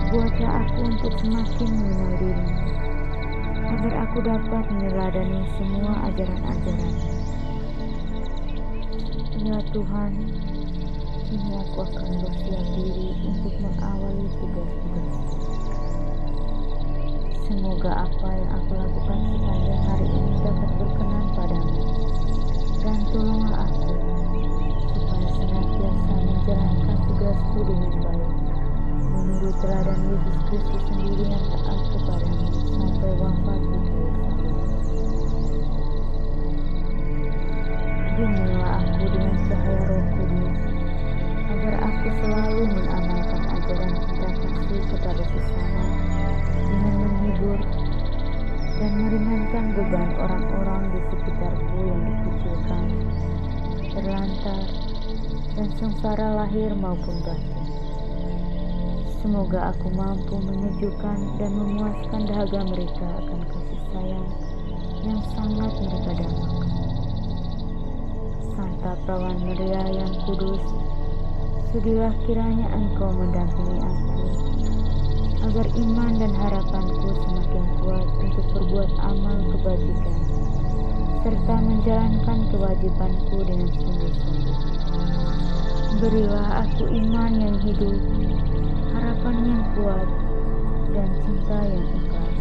buatlah aku untuk semakin mengenal diri-Mu, agar aku dapat meneladani semua ajaran-ajaran-Mu. Ya Tuhan, kini aku akan bersiap diri untuk mengawali tugas-tugas-Ku. Semoga apa yang aku lakukan sepanjang hari ini dapat berkenan padamu, dan tolonglah aku supaya senantiasa menjalankan tugasku dengan baik, menurut teladan Yesus Kristus sendiri yang taat kepadamu sampai wafat di kayu salib. Bimbinglah aku dengan cahaya Roh Kudus, agar aku selalu mengamalkan ajaran cinta kasih kepada sesama dengan menghibur dan meringankan beban orang-orang di sekitarku yang dikucilkan, terlantar, dan sengsara lahir maupun batin. Semoga aku mampu menyejukkan dan memuaskan dahaga mereka akan kasih sayang yang sangat mereka dambakan. Santa Perawan Maria yang kudus, sudilah kiranya Engkau mendampingi aku, agar iman dan harapanku semakin kuat untuk berbuat amal kebajikan, serta menjalankan kewajibanku dengan sungguh-sungguh. Berilah aku iman yang hidup, harapan yang kuat, dan cinta yang ikhlas.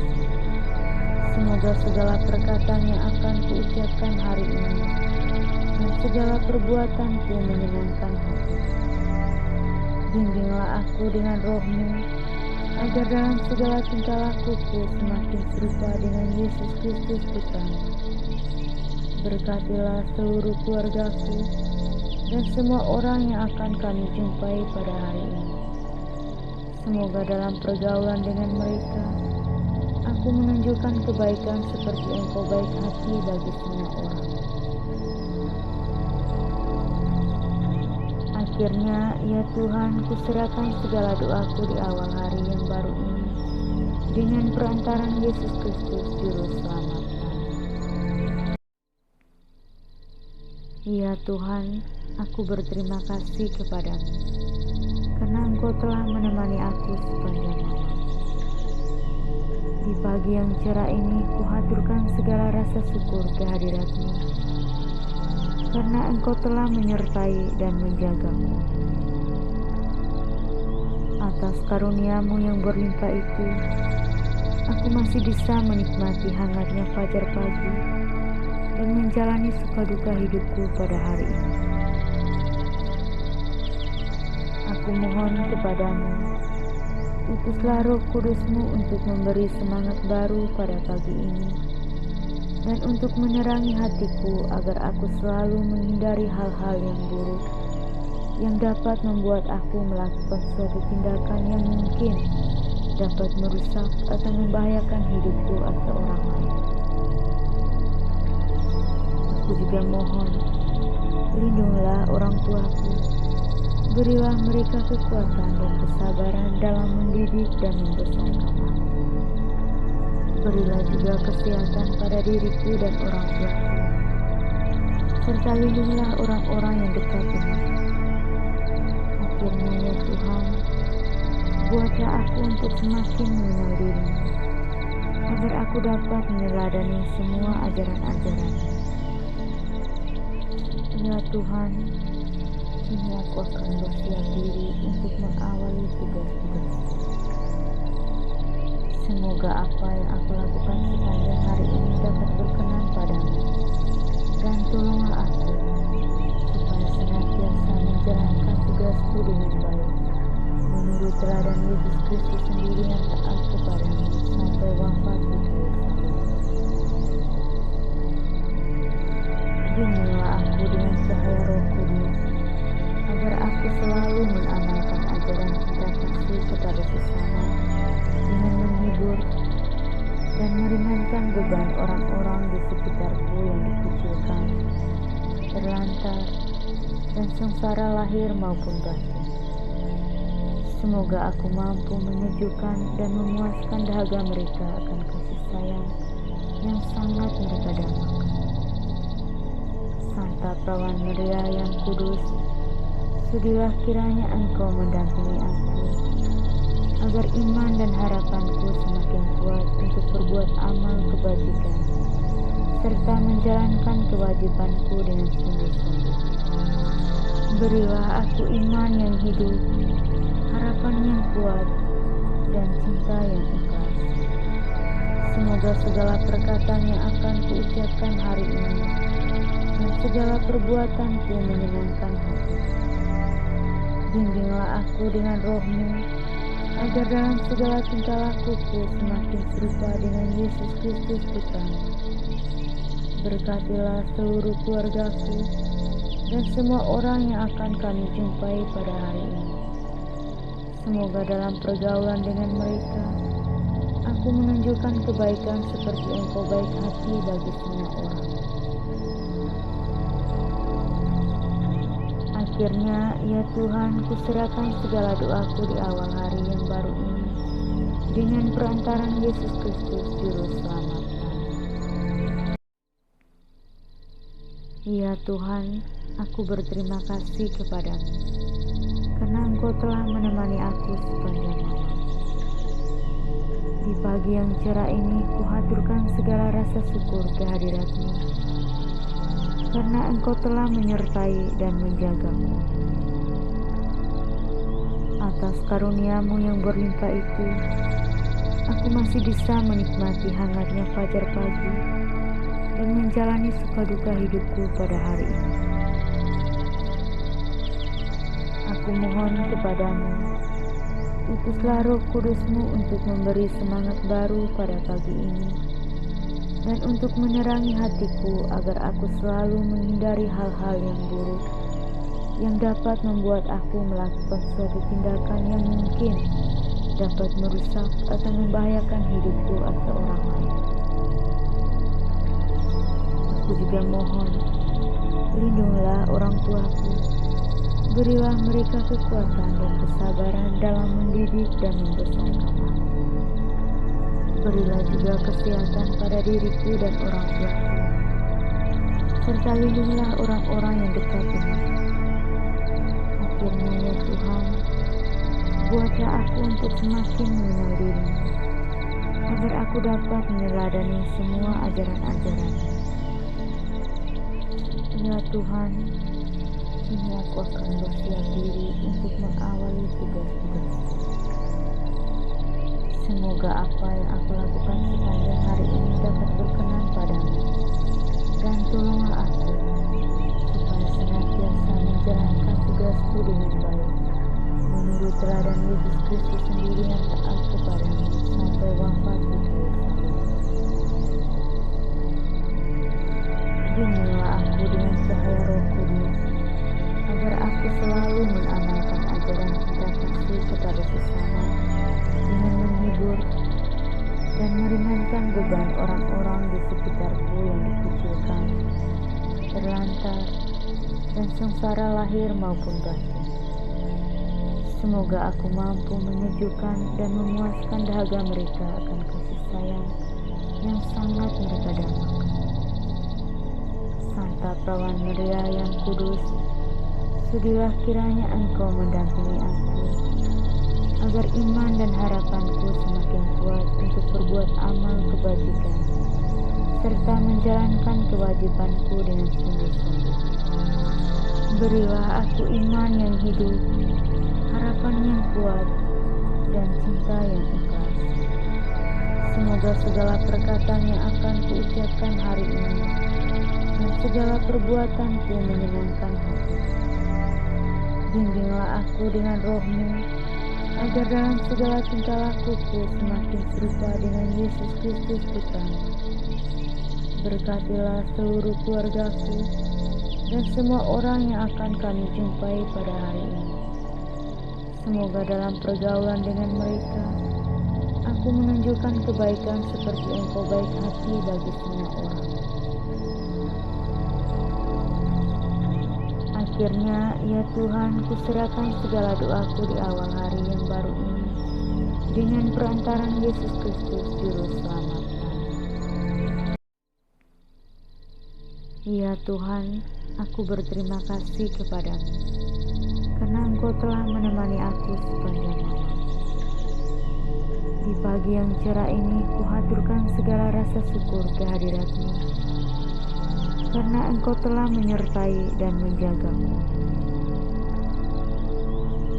Semoga segala perkataan yang akan kuucapkan hari ini dan segala perbuatanku menyenangkan hati. Bimbinglah aku dengan Roh-Mu, agar dalam segala tingkah lakuku semakin serupa dengan Yesus Kristus Putra-Mu. Berkatilah seluruh keluargaku dan semua orang yang akan kami jumpai pada hari ini. Semoga dalam pergaulan dengan mereka, aku menunjukkan kebaikan seperti Engkau baik hati bagi semua orang. Akhirnya, ya Tuhan, kuserahkan segala doaku di awal hari yang baru ini dengan perantaran Yesus Kristus Juru Selamat. Ya Tuhan, aku berterima kasih kepadamu, karena Engkau telah menemani aku sepanjang malam. Di pagi yang cerah ini, kuhaturkan segala rasa syukur kehadirat-Mu, karena Engkau telah menyertai dan menjagaku. Atas karunia-Mu yang berlimpah itu, aku masih bisa menikmati hangatnya fajar pagi dan menjalani suka-duka hidupku pada hari ini. Aku mohon kepadamu, utuslah Roh Kudus-Mu untuk memberi semangat baru pada pagi ini, dan untuk menerangi hatiku agar aku selalu menghindari hal-hal yang buruk yang dapat membuat aku melakukan suatu tindakan yang mungkin dapat merusak atau membahayakan hidupku atau orang lain. Aku juga mohon, lindungilah orang tuaku, berilah mereka kekuatan dan kesabaran dalam mendidik dan membesarkan aku. Berilah juga kesehatan pada diriku dan orang tuaku, serta lindungilah orang-orang yang dekat denganku. Akhirnya ya Tuhan, buatlah aku untuk semakin mengenal diri-Mu, agar aku dapat meneladani semua ajaran-ajaran-Mu. Ya Tuhan, kini aku akan bersiap diri untuk mengawali tugas-tugas-Ku. Semoga apa yang aku lakukan sepanjang hari ini dapat berkenan padamu, dan tolonglah aku supaya senantiasa menjalankan tugasku dengan baik, menurut teladan Yesus Kristus sendiri yang taat kepadamu sampai wafat di kayu salib. Bimbinglah aku dengan cahaya Roh Kudus, agar aku selalu mengamalkan ajaran cinta kasih kepada sesama dengan menghibur dan meringankan beban orang-orang di sekitarku yang dikucilkan, terlantar, dan sengsara lahir maupun batin. Semoga aku mampu menyejukkan dan memuaskan dahaga mereka akan kasih sayang yang sangat mereka dambakan. Santa Perawan Maria yang kudus, sudilah kiranya Engkau mendampingi aku, agar iman dan harapanku semakin kuat untuk berbuat amal kebajikan, serta menjalankan kewajibanku dengan sungguh-sungguh. Berilah aku iman yang hidup, harapan yang kuat, dan cinta yang ikhlas. Semoga segala perkataan yang akan kuucapkan hari ini dan segala perbuatanku menyenangkan hati. Bimbinglah aku dengan Roh-Mu, agar dalam segala tingkah lakuku semakin serupa dengan Yesus Kristus Putra-Mu. Berkatilah seluruh keluargaku dan semua orang yang akan kami jumpai pada hari ini. Semoga dalam pergaulan dengan mereka, aku menunjukkan kebaikan seperti Engkau baik hati bagi semua orang. Akhirnya, ya Tuhan, kuserahkan segala doaku di awal hari yang baru ini dengan perantaran Yesus Kristus Juru Selamat. Ya Tuhan, aku berterima kasih kepadamu, karena Engkau telah menemani aku sepanjang malam. Di pagi yang cerah ini, kuhaturkan segala rasa syukur kehadirat-Mu, karena Engkau telah menyertai dan menjagaku. Atas karunia-Mu yang berlimpah itu, aku masih bisa menikmati hangatnya fajar pagi dan menjalani suka duka hidupku pada hari ini. Aku mohon kepadamu, utuslah Roh Kudus-Mu untuk memberi semangat baru pada pagi ini, dan untuk menerangi hatiku agar aku selalu menghindari hal-hal yang buruk yang dapat membuat aku melakukan suatu tindakan yang mungkin dapat merusak atau membahayakan hidupku atau orang lain. Aku juga mohon, lindungilah orang tuaku, berilah mereka kekuatan dan kesabaran dalam mendidik dan membesarkan aku. Berilah juga kesehatan pada diriku dan orang tuaku, serta lindungilah orang-orang yang dekat denganku. Akhirnya ya Tuhan, buatlah aku untuk semakin mengenal diri-Mu, agar aku dapat meneladani semua ajaran-ajaran-Mu. Ya Tuhan, kini aku akan bersiap diri untuk mengawali tugas-tugasku. Semoga apa yang aku lakukan sepanjang hari ini dapat berkenan padamu, dan tolonglah aku supaya senantiasa menjalankan tugasku dengan baik, menurut teladan Yesus Kristus sendiri yang taat kepadamu sampai wafat di kayu salib. Bimbinglah aku dengan cahaya Roh Kudus, agar aku selalu mengamalkan ajaran cinta kasih kepada sesama dengan menghibur dan meringankan beban orang-orang di sekitarku yang dikucilkan, terlantar, dan sengsara lahir maupun batin. Semoga aku mampu menyejukkan dan memuaskan dahaga mereka akan kasih sayang yang sangat mereka dambakan. Santa Perawan Maria yang kudus, sudilah kiranya Engkau mendampingi aku, agar iman dan harapanku semakin kuat untuk berbuat amal kebajikan, serta menjalankan kewajibanku dengan sungguh-sungguh. Berilah aku iman yang hidup, harapan yang kuat, dan cinta yang ikhlas. Semoga segala perkataan yang akan kuucapkan hari ini dan segala perbuatanku menyenangkan hati. Bimbinglah aku dengan Roh-Mu, agar dalam segala tingkah lakuku semakin serupa dengan Yesus Kristus Putra-Mu. Berkatilah seluruh keluargaku dan semua orang yang akan kami jumpai pada hari ini. Semoga dalam pergaulan dengan mereka, aku menunjukkan kebaikan seperti Engkau baik hati bagi semua orang. Akhirnya, ya Tuhan, kuserahkan segala doaku di awal hari yang baru ini dengan perantaran Yesus Kristus Juru Selamat. Ya Tuhan, aku berterima kasih kepadamu, karena Engkau telah menemani aku sepanjang malam. Di pagi yang cerah ini, kuhaturkan segala rasa syukur kehadirat-Mu, karena Engkau telah menyertai dan menjagaku.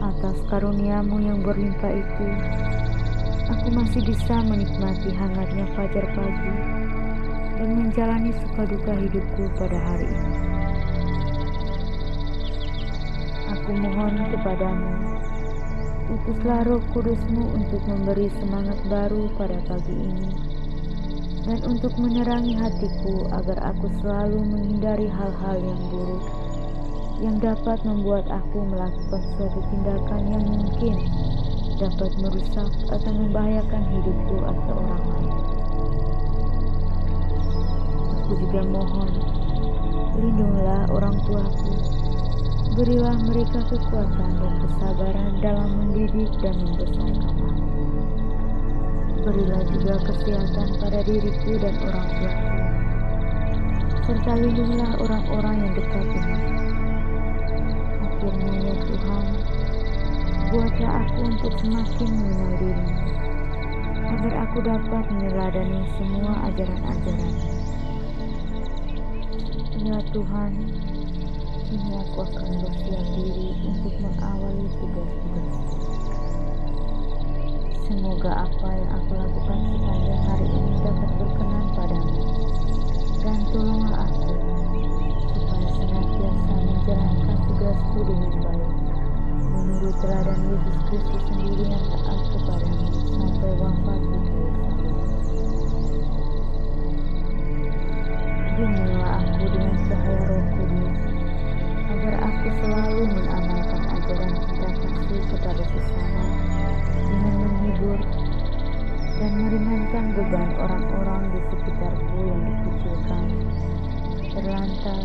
Atas karunia-Mu yang berlimpah itu, aku masih bisa menikmati hangatnya fajar pagi dan menjalani suka duka hidupku pada hari ini. Aku mohon kepadamu, utuslah Roh Kudus-Mu untuk memberi semangat baru pada pagi ini, dan untuk menerangi hatiku agar aku selalu menghindari hal-hal yang buruk, yang dapat membuat aku melakukan suatu tindakan yang mungkin dapat merusak atau membahayakan hidupku atau orang lain. Aku juga mohon, lindungilah orang tuaku, berilah mereka kekuatan dan kesabaran dalam mendidik dan membesarkan. Berilah juga kesehatan pada diriku dan orang tuaku, serta lindungilah orang-orang yang dekat denganku. Akhirnya ya Tuhan, buatlah aku untuk semakin mengenal diri-Mu, agar aku dapat meneladani semua ajaran-ajaran-Mu. Ya Tuhan, kini aku akan bersiap diri untuk mengawali tugas-tugasku. Semoga apa yang aku lakukan sepanjang hari ini dapat berkenan padamu, dan tolonglah aku supaya senantiasa menjalankan tugasku dengan baik, menurut teladan Yesus Kristus sendiri yang taat kepadamu sampai wafat di kayu salib. Bimbinglah aku dengan cahaya Roh Kudus, agar aku selalu mengamalkan ajaran cinta kasih kepada sesama dengan menghibur dan meringankan beban orang-orang di sekitarku yang dikucilkan, terlantar,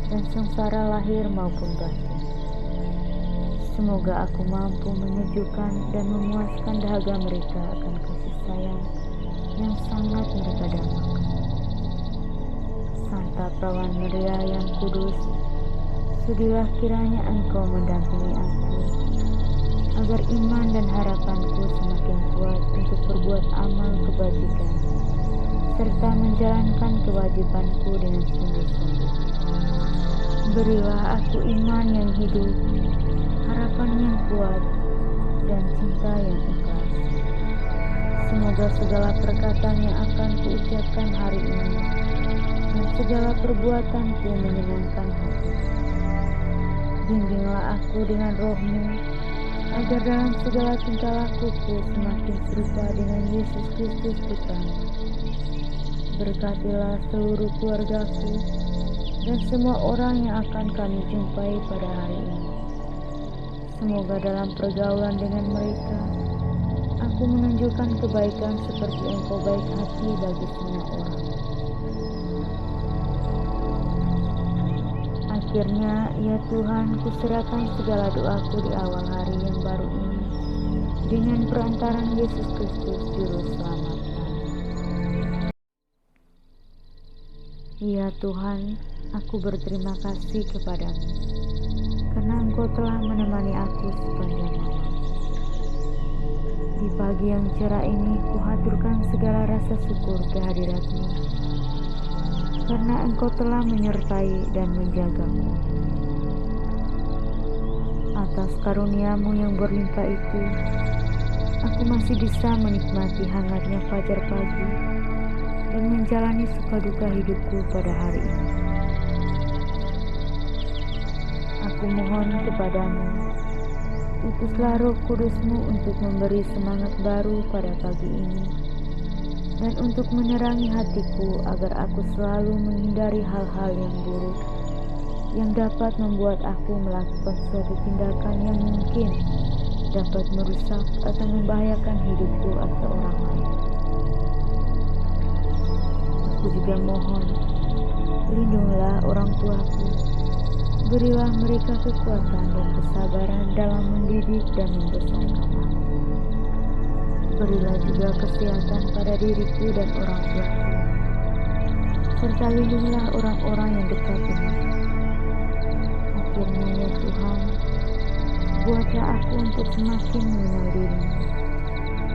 dan sengsara lahir maupun batin. Semoga aku mampu menyejukkan dan memuaskan dahaga mereka akan kasih sayang yang sangat mereka dambakan. Santa Perawan Maria yang kudus, sudilah kiranya Engkau mendampingi aku, agar iman dan harapanku semakin kuat untuk berbuat amal kebajikan, serta menjalankan kewajibanku dengan sungguh-sungguh. Berilah aku iman yang hidup, harapan yang kuat, dan cinta yang ikhlas. Semoga segala perkataan yang akan kuucapkan hari ini dan segala perbuatanku menyenangkan hati. Bimbinglah aku dengan Roh-Mu, agar dalam segala tingkah lakuku semakin serupa dengan Yesus Kristus Putra-Mu. Berkatilah seluruh keluargaku dan semua orang yang akan kami jumpai pada hari ini. Semoga dalam pergaulan dengan mereka, aku menunjukkan kebaikan seperti Engkau baik hati bagi semua orang. Akhirnya, ya Tuhan, kuserahkan segala doaku di awal hari yang baru ini dengan perantaran Yesus Kristus Juru Selamat. Ya Tuhan, aku berterima kasih kepadamu, karena Engkau telah menemani aku sepanjang malam. Di pagi yang cerah ini, kuhaturkan segala rasa syukur kehadirat-Mu, karena Engkau telah menyertai dan menjagaku. Atas karunia-Mu yang berlimpah itu, aku masih bisa menikmati hangatnya fajar pagi dan menjalani suka duka hidupku pada hari ini. Aku mohon kepadamu, utuslah Roh Kudus-Mu untuk memberi semangat baru pada pagi ini, dan untuk menerangi hatiku agar aku selalu menghindari hal-hal yang buruk, yang dapat membuat aku melakukan suatu tindakan yang mungkin dapat merusak atau membahayakan hidupku atau orang lain. Aku juga mohon, lindungilah orang tuaku, berilah mereka kekuatan dan kesabaran dalam mendidik dan membesarkan. Berilah juga kesehatan pada diriku dan orang tuaku, serta lindungilah orang-orang yang dekat denganku. Akhirnya ya Tuhan, buatlah aku untuk semakin mengenal diri-Mu,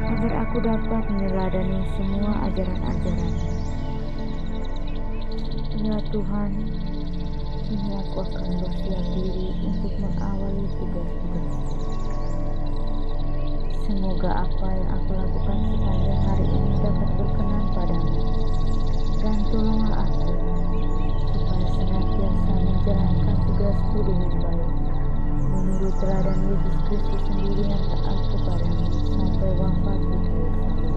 agar aku dapat meneladani semua ajaran-ajaran-Mu. Ya Tuhan, kini aku akan bersiap diri untuk mengawali tugas-tugas-Ku. Semoga apa yang aku lakukan sepanjang hari ini dapat berkenan padamu, dan tolonglah aku supaya senantiasa menjalankan tugasku dengan baik, menurut teladan Yesus Kristus sendiri yang taat kepadamu sampai wafat di kayu salib.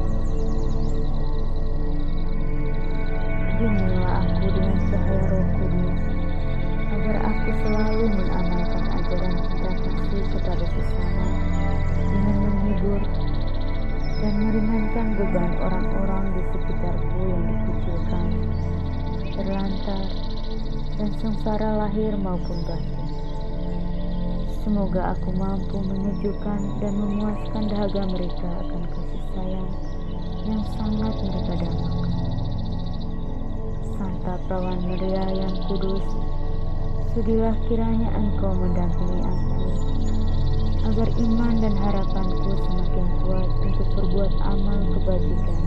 Bimbinglah aku dengan cahaya Roh Kudus, agar aku selalu mengamalkan ajaran cinta kasih kepada sesama dengan menghibur dan meringankan beban orang-orang di sekitarku yang dikucilkan, terlantar, dan sengsara lahir maupun batin. Semoga aku mampu menyejukkan dan memuaskan dahaga mereka akan kasih sayang yang sangat mereka dambakan. Santa Perawan Maria yang kudus, sudilah kiranya Engkau mendampingi aku, agar iman dan harapanku semakin kuat untuk berbuat amal kebajikan,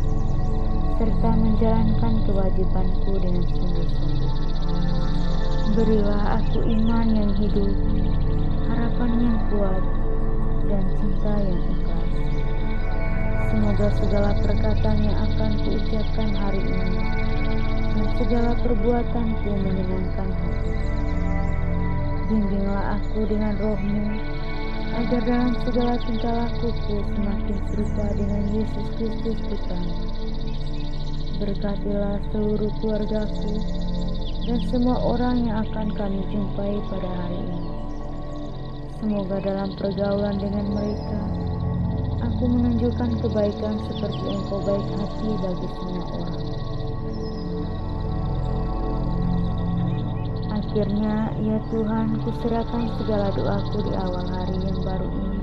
serta menjalankan kewajibanku dengan sungguh-sungguh. Berilah aku iman yang hidup, harapan yang kuat, dan cinta yang ikhlas. Semoga segala perkataan yang akan kuucapkan hari ini dan segala perbuatanku menyenangkan hati. Bimbinglah aku dengan Roh-Mu, agar dalam segala tingkah lakuku semakin serupa dengan Yesus Kristus Putra-Mu. Berkatilah seluruh keluargaku dan semua orang yang akan kami jumpai pada hari ini. Semoga dalam pergaulan dengan mereka, aku menunjukkan kebaikan seperti Engkau baik hati bagi semua orang. Akhirnya, ya Tuhan, kuserahkan segala doaku di awal hari yang baru ini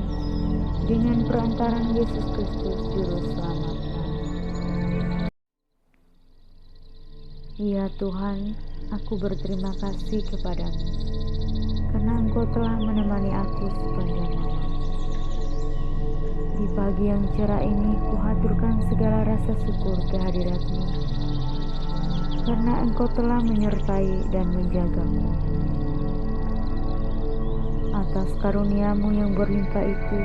dengan perantaran Yesus Kristus Juru Selamat. Ya Tuhan, aku berterima kasih kepadamu, karena Engkau telah menemani aku sepanjang malam. Di pagi yang cerah ini, kuhaturkan segala rasa syukur kehadirat-Mu, karena Engkau telah menyertai dan menjagaku. Atas karunia-Mu yang berlimpah itu,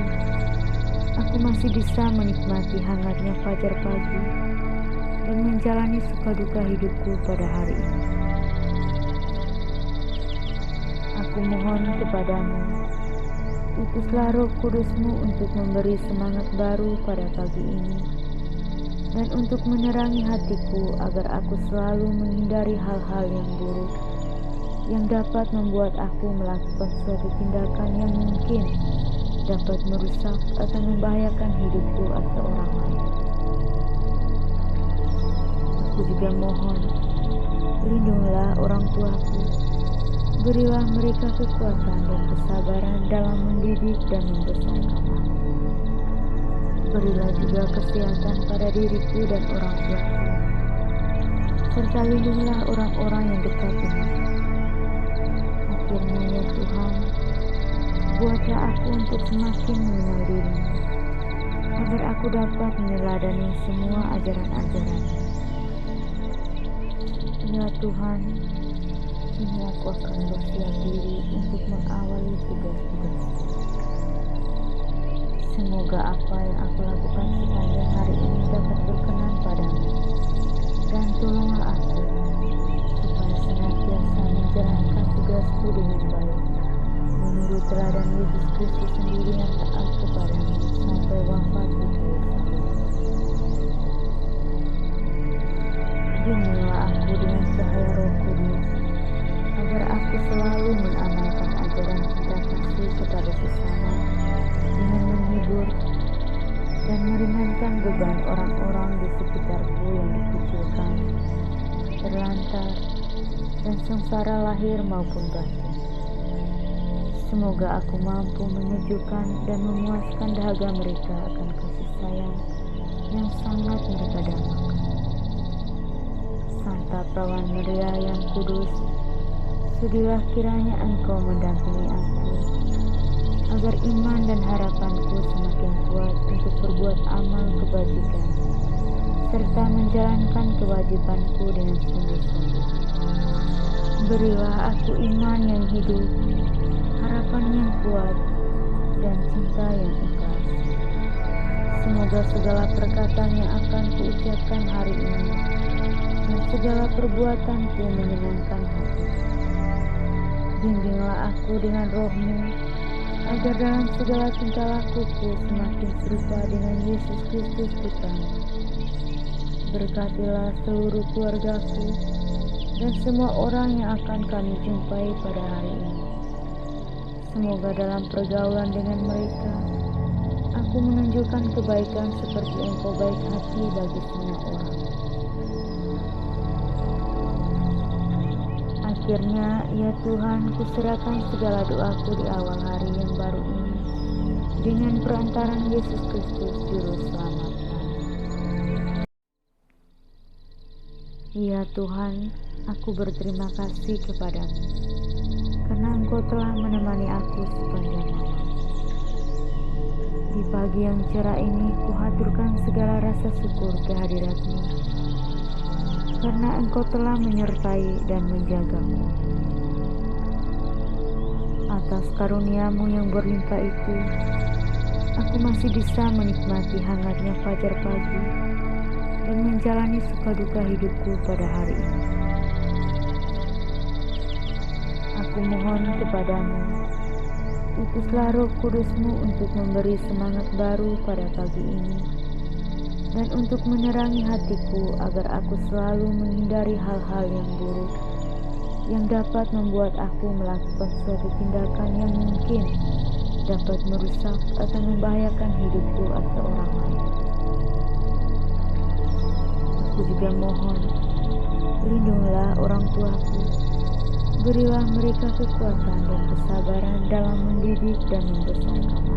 aku masih bisa menikmati hangatnya fajar pagi dan menjalani suka-duka hidupku pada hari ini. Aku mohon kepadamu, utuslah Roh Kudus-Mu untuk memberi semangat baru pada pagi ini, dan untuk menerangi hatiku agar aku selalu menghindari hal-hal yang buruk yang dapat membuat aku melakukan suatu tindakan yang mungkin dapat merusak atau membahayakan hidupku atau orang lain. Aku juga mohon, lindungilah orang tuaku, berilah mereka kekuatan dan kesabaran dalam mendidik dan membesarkan aku. Berilah juga kesehatan pada diriku dan orang tuaku, serta lindungilah orang-orang yang dekat denganku. Akhirnya ya Tuhan, buatlah aku untuk semakin mengenal diri-Mu, agar aku dapat meneladani semua ajaran-ajaran-Mu. Ya Tuhan, kini aku akan bersiap diri untuk mengawali tugas-tugas-Ku. Semoga apa yang aku lakukan sepanjang hari ini dapat berkenan padamu, dan tolonglah aku supaya senantiasa menjalankan tugasku dengan baik, menurut teladan Yesus Kristus sendiri yang taat kepadamu sampai wafat di kayu salib. Bimbinglah aku dengan cahaya Roh Kudus, agar aku selalu mengamalkan ajaran cinta kasih kepada sesama dengan menghibur dan meringankan beban orang-orang di sekitarku yang dikucilkan, terlantar, dan sengsara lahir maupun batin. Semoga aku mampu menyejukkan dan memuaskan dahaga mereka akan kasih sayang yang sangat mereka dambakan. Santa Perawan Maria yang kudus, sudilah kiranya Engkau mendampingi aku, agar iman dan harapanku semakin kuat untuk berbuat amal kebajikan, serta menjalankan kewajibanku dengan sungguh-sungguh. Berilah aku iman yang hidup, harapan yang kuat, dan cinta yang ikhlas. Semoga segala perkataan yang akan kuucapkan hari ini dan segala perbuatanku menyenangkan hati. Bimbinglah aku dengan Roh-Mu, agar dalam segala tingkah lakuku semakin serupa dengan Yesus Kristus Putra-Mu. Berkatilah seluruh keluargaku dan semua orang yang akan kami jumpai pada hari ini. Semoga dalam pergaulan dengan mereka, aku menunjukkan kebaikan seperti Engkau baik hati bagi semua orang. Akhirnya, ya Tuhan, kuserahkan segala doaku di awal hari yang baru ini dengan perantaran Yesus Kristus Juru Selamat. Ya Tuhan, aku berterima kasih kepadamu, karena Engkau telah menemani aku sepanjang malam. Di pagi yang cerah ini, kuhaturkan segala rasa syukur kehadirat-Mu, karena Engkau telah menyertai dan menjagaku. Atas karunia-Mu yang berlimpah itu, aku masih bisa menikmati hangatnya fajar pagi dan menjalani suka-duka hidupku pada hari ini. Aku mohon kepadamu, utuslah Roh Kudus-Mu untuk memberi semangat baru pada pagi ini, dan untuk menerangi hatiku agar aku selalu menghindari hal-hal yang buruk yang dapat membuat aku melakukan suatu tindakan yang mungkin dapat merusak atau membahayakan hidupku atau orang lain. Aku juga mohon, lindungilah orang tuaku, berilah mereka kekuatan dan kesabaran dalam mendidik dan membesarkan aku.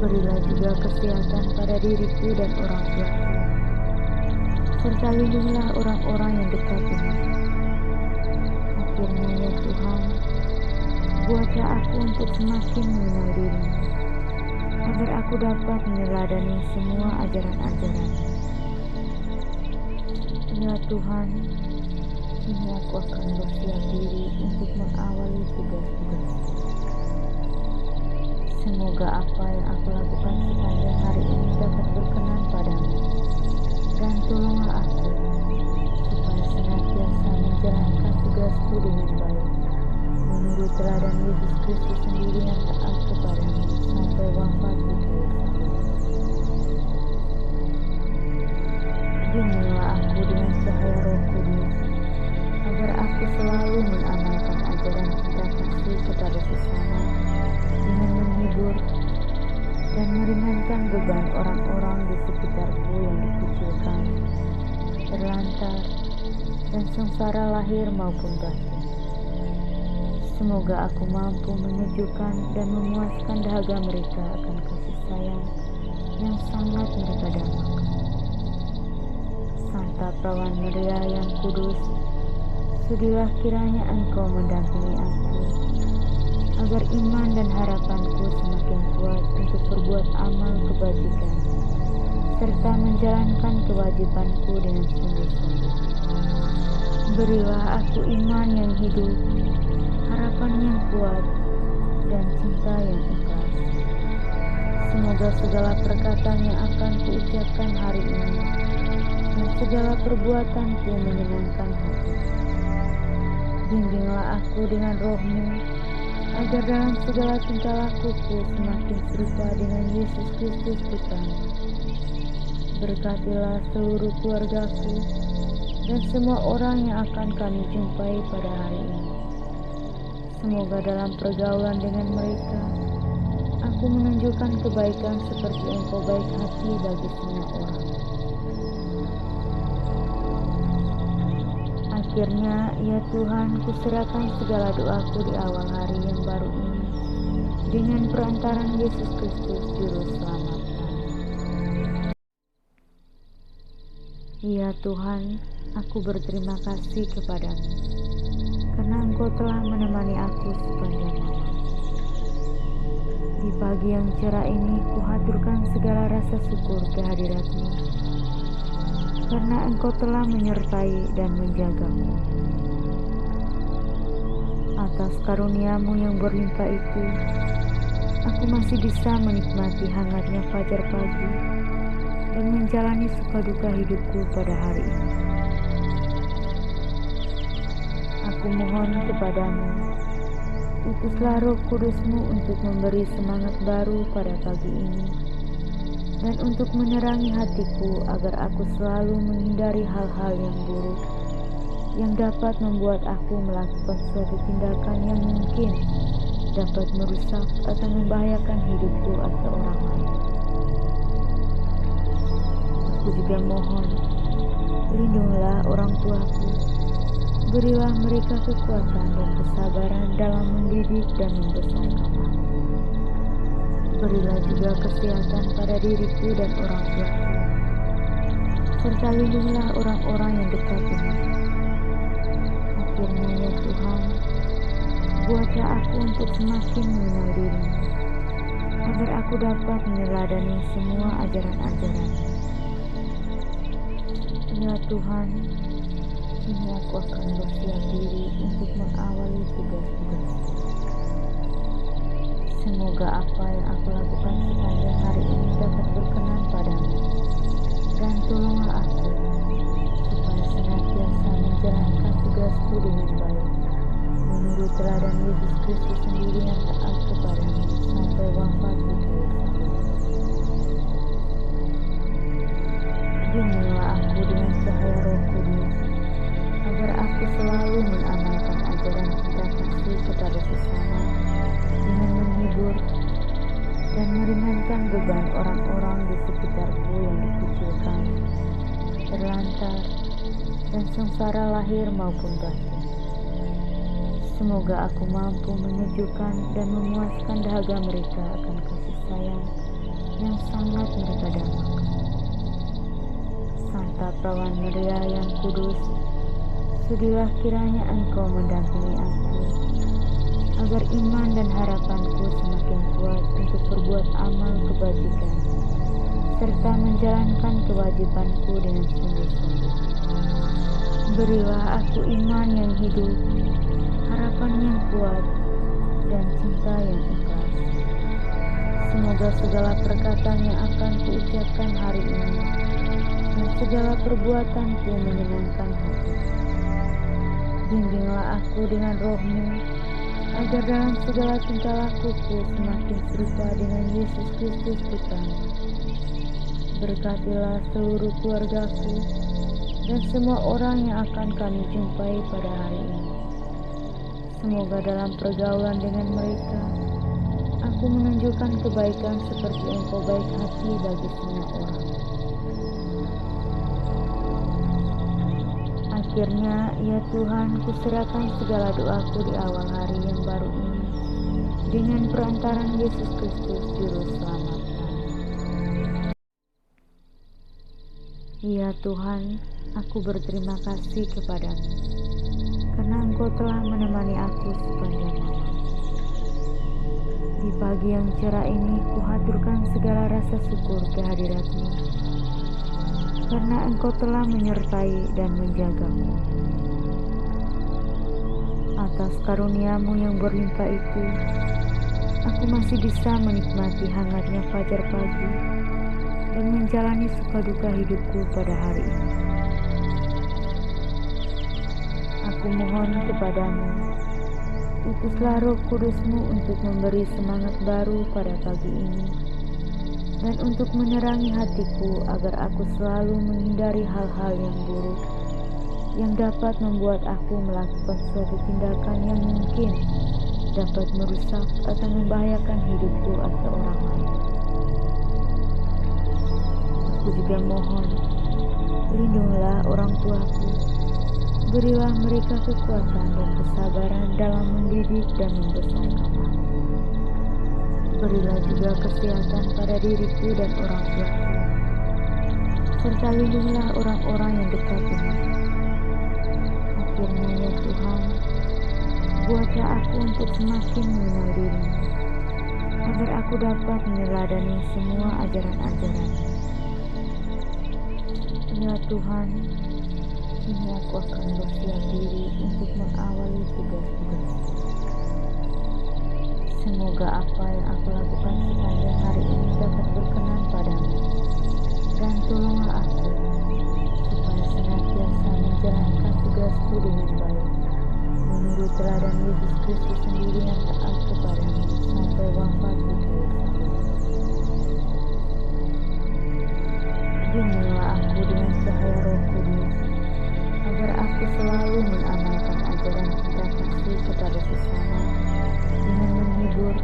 Berilah juga kesehatan pada diriku dan orang tuaku, serta lindungilah orang-orang yang dekat denganku. Akhirnya ya Tuhan, buatlah aku untuk semakin mengenal diri-Mu, agar aku dapat meneladani semua ajaran-ajaran-Mu. Ya Tuhan, kini aku akan bersiap diri untuk mengawali tugas-tugasku. Semoga apa yang aku lakukan sepanjang hari ini dapat berkenan padamu, dan tolonglah aku supaya senantiasa menjalankan tugasku dengan baik, menurut teladan Yesus Kristus sendiri yang taat kepadamu sampai wafat di kayu salib. Bimbinglah aku dengan cahaya Roh Kudus, agar aku selalu mengamalkan ajaran cinta kasih kepada sesama dengan menghibur dan meringankan beban orang-orang di sekitarku yang dikucilkan, terlantar, dan sengsara lahir maupun batin. Semoga aku mampu menyejukkan dan memuaskan dahaga mereka akan kasih sayang yang sangat mereka dambakan. Santa Perawan Maria yang kudus, sudilah kiranya Engkau mendampingi aku, agar iman dan harapanku semakin kuat untuk berbuat amal kebajikan, serta menjalankan kewajibanku dengan sungguh-sungguh. Berilah aku iman yang hidup, harapan yang kuat, dan cinta yang ikhlas. Semoga segala perkataan yang akan kuucapkan hari ini dan segala perbuatanku menyenangkan hati. Bimbinglah aku dengan Roh-Mu, agar dalam segala tingkah lakuku semakin serupa dengan Yesus Kristus Putra-Mu. Berkatilah seluruh keluargaku dan semua orang yang akan kami jumpai pada hari ini. Semoga dalam pergaulan dengan mereka, aku menunjukkan kebaikan seperti Engkau baik hati bagi semua orang. Akhirnya, ya Tuhan, kuserahkan segala doaku di awal hari yang baru ini dengan perantaran Yesus Kristus Juru Selamat. Ya Tuhan, aku berterima kasih kepadamu, karena Engkau telah menemani aku sepanjang malam. Di pagi yang cerah ini, kuhaturkan segala rasa syukur kehadirat-Mu, karena Engkau telah menyertai dan menjagaku. Atas karunia-Mu yang berlimpah itu, aku masih bisa menikmati hangatnya fajar pagi dan menjalani suka-duka hidupku pada hari ini. Aku mohon kepadamu, utuslah Roh Kudus-Mu untuk memberi semangat baru pada pagi ini, dan untuk menerangi hatiku agar aku selalu menghindari hal-hal yang buruk, yang dapat membuat aku melakukan suatu tindakan yang mungkin dapat merusak atau membahayakan hidupku atau orang lain. Aku juga mohon, lindungilah orang tuaku, berilah mereka kekuatan dan kesabaran dalam mendidik dan membesarkan. Berilah juga kesehatan pada diriku dan orang tuaku, serta lindungilah orang-orang yang dekat denganku. Akhirnya ya Tuhan, buatlah aku untuk semakin mengenal diri-Mu, agar aku dapat meneladani semua ajaran-ajaran-Mu. Ya Tuhan, kini aku akan bersiap diri untuk mengawali tugas-tugasku. Semoga apa yang aku lakukan sepanjang hari ini dapat berkenan padamu, dan tolonglah aku supaya senantiasa menjalankan tugasku dengan baik, menurut teladan Yesus Kristus sendiri yang taat kepadamu sampai wafat di kayu salib. Bimbinglah aku dengan cahaya Roh Kudus, agar aku selalu mengamalkan ajaran cinta kasih kepada sesama dengan menghibur dan meringankan beban orang-orang di sekitarku yang dikucilkan, terlantar, dan sengsara lahir maupun batin. Semoga aku mampu menyejukkan dan memuaskan dahaga mereka akan kasih sayang yang sangat mereka dambakan. Santa Perawan Maria yang kudus, sudilah kiranya Engkau mendampingi aku, agar iman dan harapanku semakin kuat untuk berbuat amal kebajikan, serta menjalankan kewajibanku dengan sungguh-sungguh. Berilah aku iman yang hidup, harapan yang kuat, dan cinta yang ikhlas. Semoga segala perkataan yang akan kuucapkan hari ini dan segala perbuatanku menyenangkan hati. Bimbinglah aku dengan Roh-Mu, agar dalam segala tingkah lakuku semakin serupa dengan Yesus Kristus Putra-Mu. Berkatilah seluruh keluargaku dan semua orang yang akan kami jumpai pada hari ini. Semoga dalam pergaulan dengan mereka, aku menunjukkan kebaikan seperti Engkau baik hati bagi semua orang. Akhirnya, ya Tuhan, kuserahkan segala doaku di awal hari yang baru ini dengan perantaran Yesus Kristus Juru Selamat. Ya Tuhan, aku berterima kasih kepadamu, karena Engkau telah menemani aku sepanjang malam. Di pagi yang cerah ini, kuhaturkan segala rasa syukur kehadirat-Mu, karena Engkau telah menyertai dan menjagaku. Atas karunia-Mu yang berlimpah itu, aku masih bisa menikmati hangatnya fajar pagi dan menjalani suka-duka hidupku pada hari ini. Aku mohon kepadamu, utuslah Roh Kudus-Mu untuk memberi semangat baru pada pagi ini, dan untuk menerangi hatiku agar aku selalu menghindari hal-hal yang buruk, yang dapat membuat aku melakukan suatu tindakan yang mungkin dapat merusak atau membahayakan hidupku atau orang lain. Aku juga mohon, lindungilah orang tuaku, berilah mereka kekuatan dan kesabaran dalam mendidik dan membesarkan. Berilah juga kesehatan pada diriku dan orang tuaku, serta lindungilah orang-orang yang dekat denganmu. Akhirnya ya Tuhan, buatlah aku untuk semakin mengenal diri-Mu, agar aku dapat meneladani semua ajaran-ajaran-Mu. Ya Tuhan, kini aku akan bersiap diri untuk mengawali tugas-tugas-Ku. Semoga apa yang aku lakukan sepanjang hari ini dapat berkenan padamu, dan tolonglah aku supaya senantiasa menjalankan tugasku dengan baik, menurut teladan Yesus Kristus sendiri yang taat kepadamu sampai wafat di kayu salib. Bimbinglah aku dengan cahaya Roh Kudus, agar aku selalu mengamalkan ajaran cinta kasih kepada sesama dengan menghibur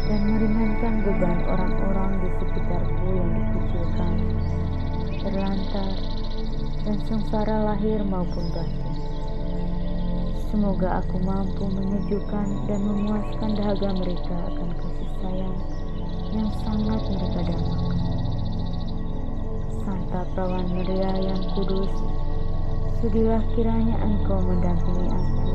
dan meringankan beban orang-orang di sekitarku yang dikucilkan, terlantar, dan sengsara lahir maupun batin. Semoga aku mampu menyejukkan dan memuaskan dahaga mereka akan kasih sayang yang sangat mereka dambakan. Santa Perawan Maria yang kudus, sudilah kiranya Engkau mendampingi aku,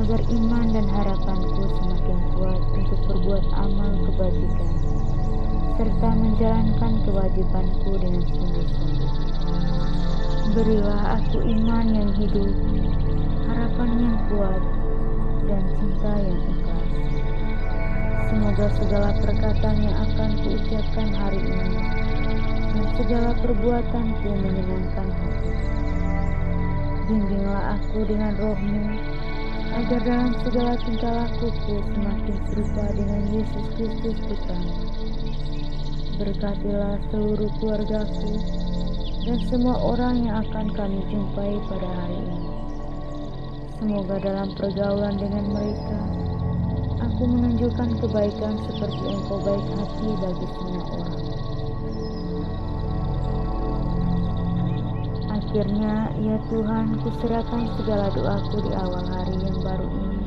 agar iman dan harapanku semakin kuat untuk berbuat amal kebajikan, serta menjalankan kewajibanku dengan sungguh-sungguh. Berilah aku iman yang hidup, harapan yang kuat, dan cinta yang ikhlas. Semoga segala perkataan yang akan kuucapkan hari ini dan segala perbuatanku menyenangkan hati. Bimbinglah aku dengan Roh-Mu, agar dalam segala tingkah lakuku semakin serupa dengan Yesus Kristus Putra-Mu. Berkatilah seluruh keluargaku dan semua orang yang akan kami jumpai pada hari ini. Semoga dalam pergaulan dengan mereka, aku menunjukkan kebaikan seperti Engkau baik hati bagi semua orang. Akhirnya, ya Tuhan, kuserahkan segala doaku di awal hari yang baru ini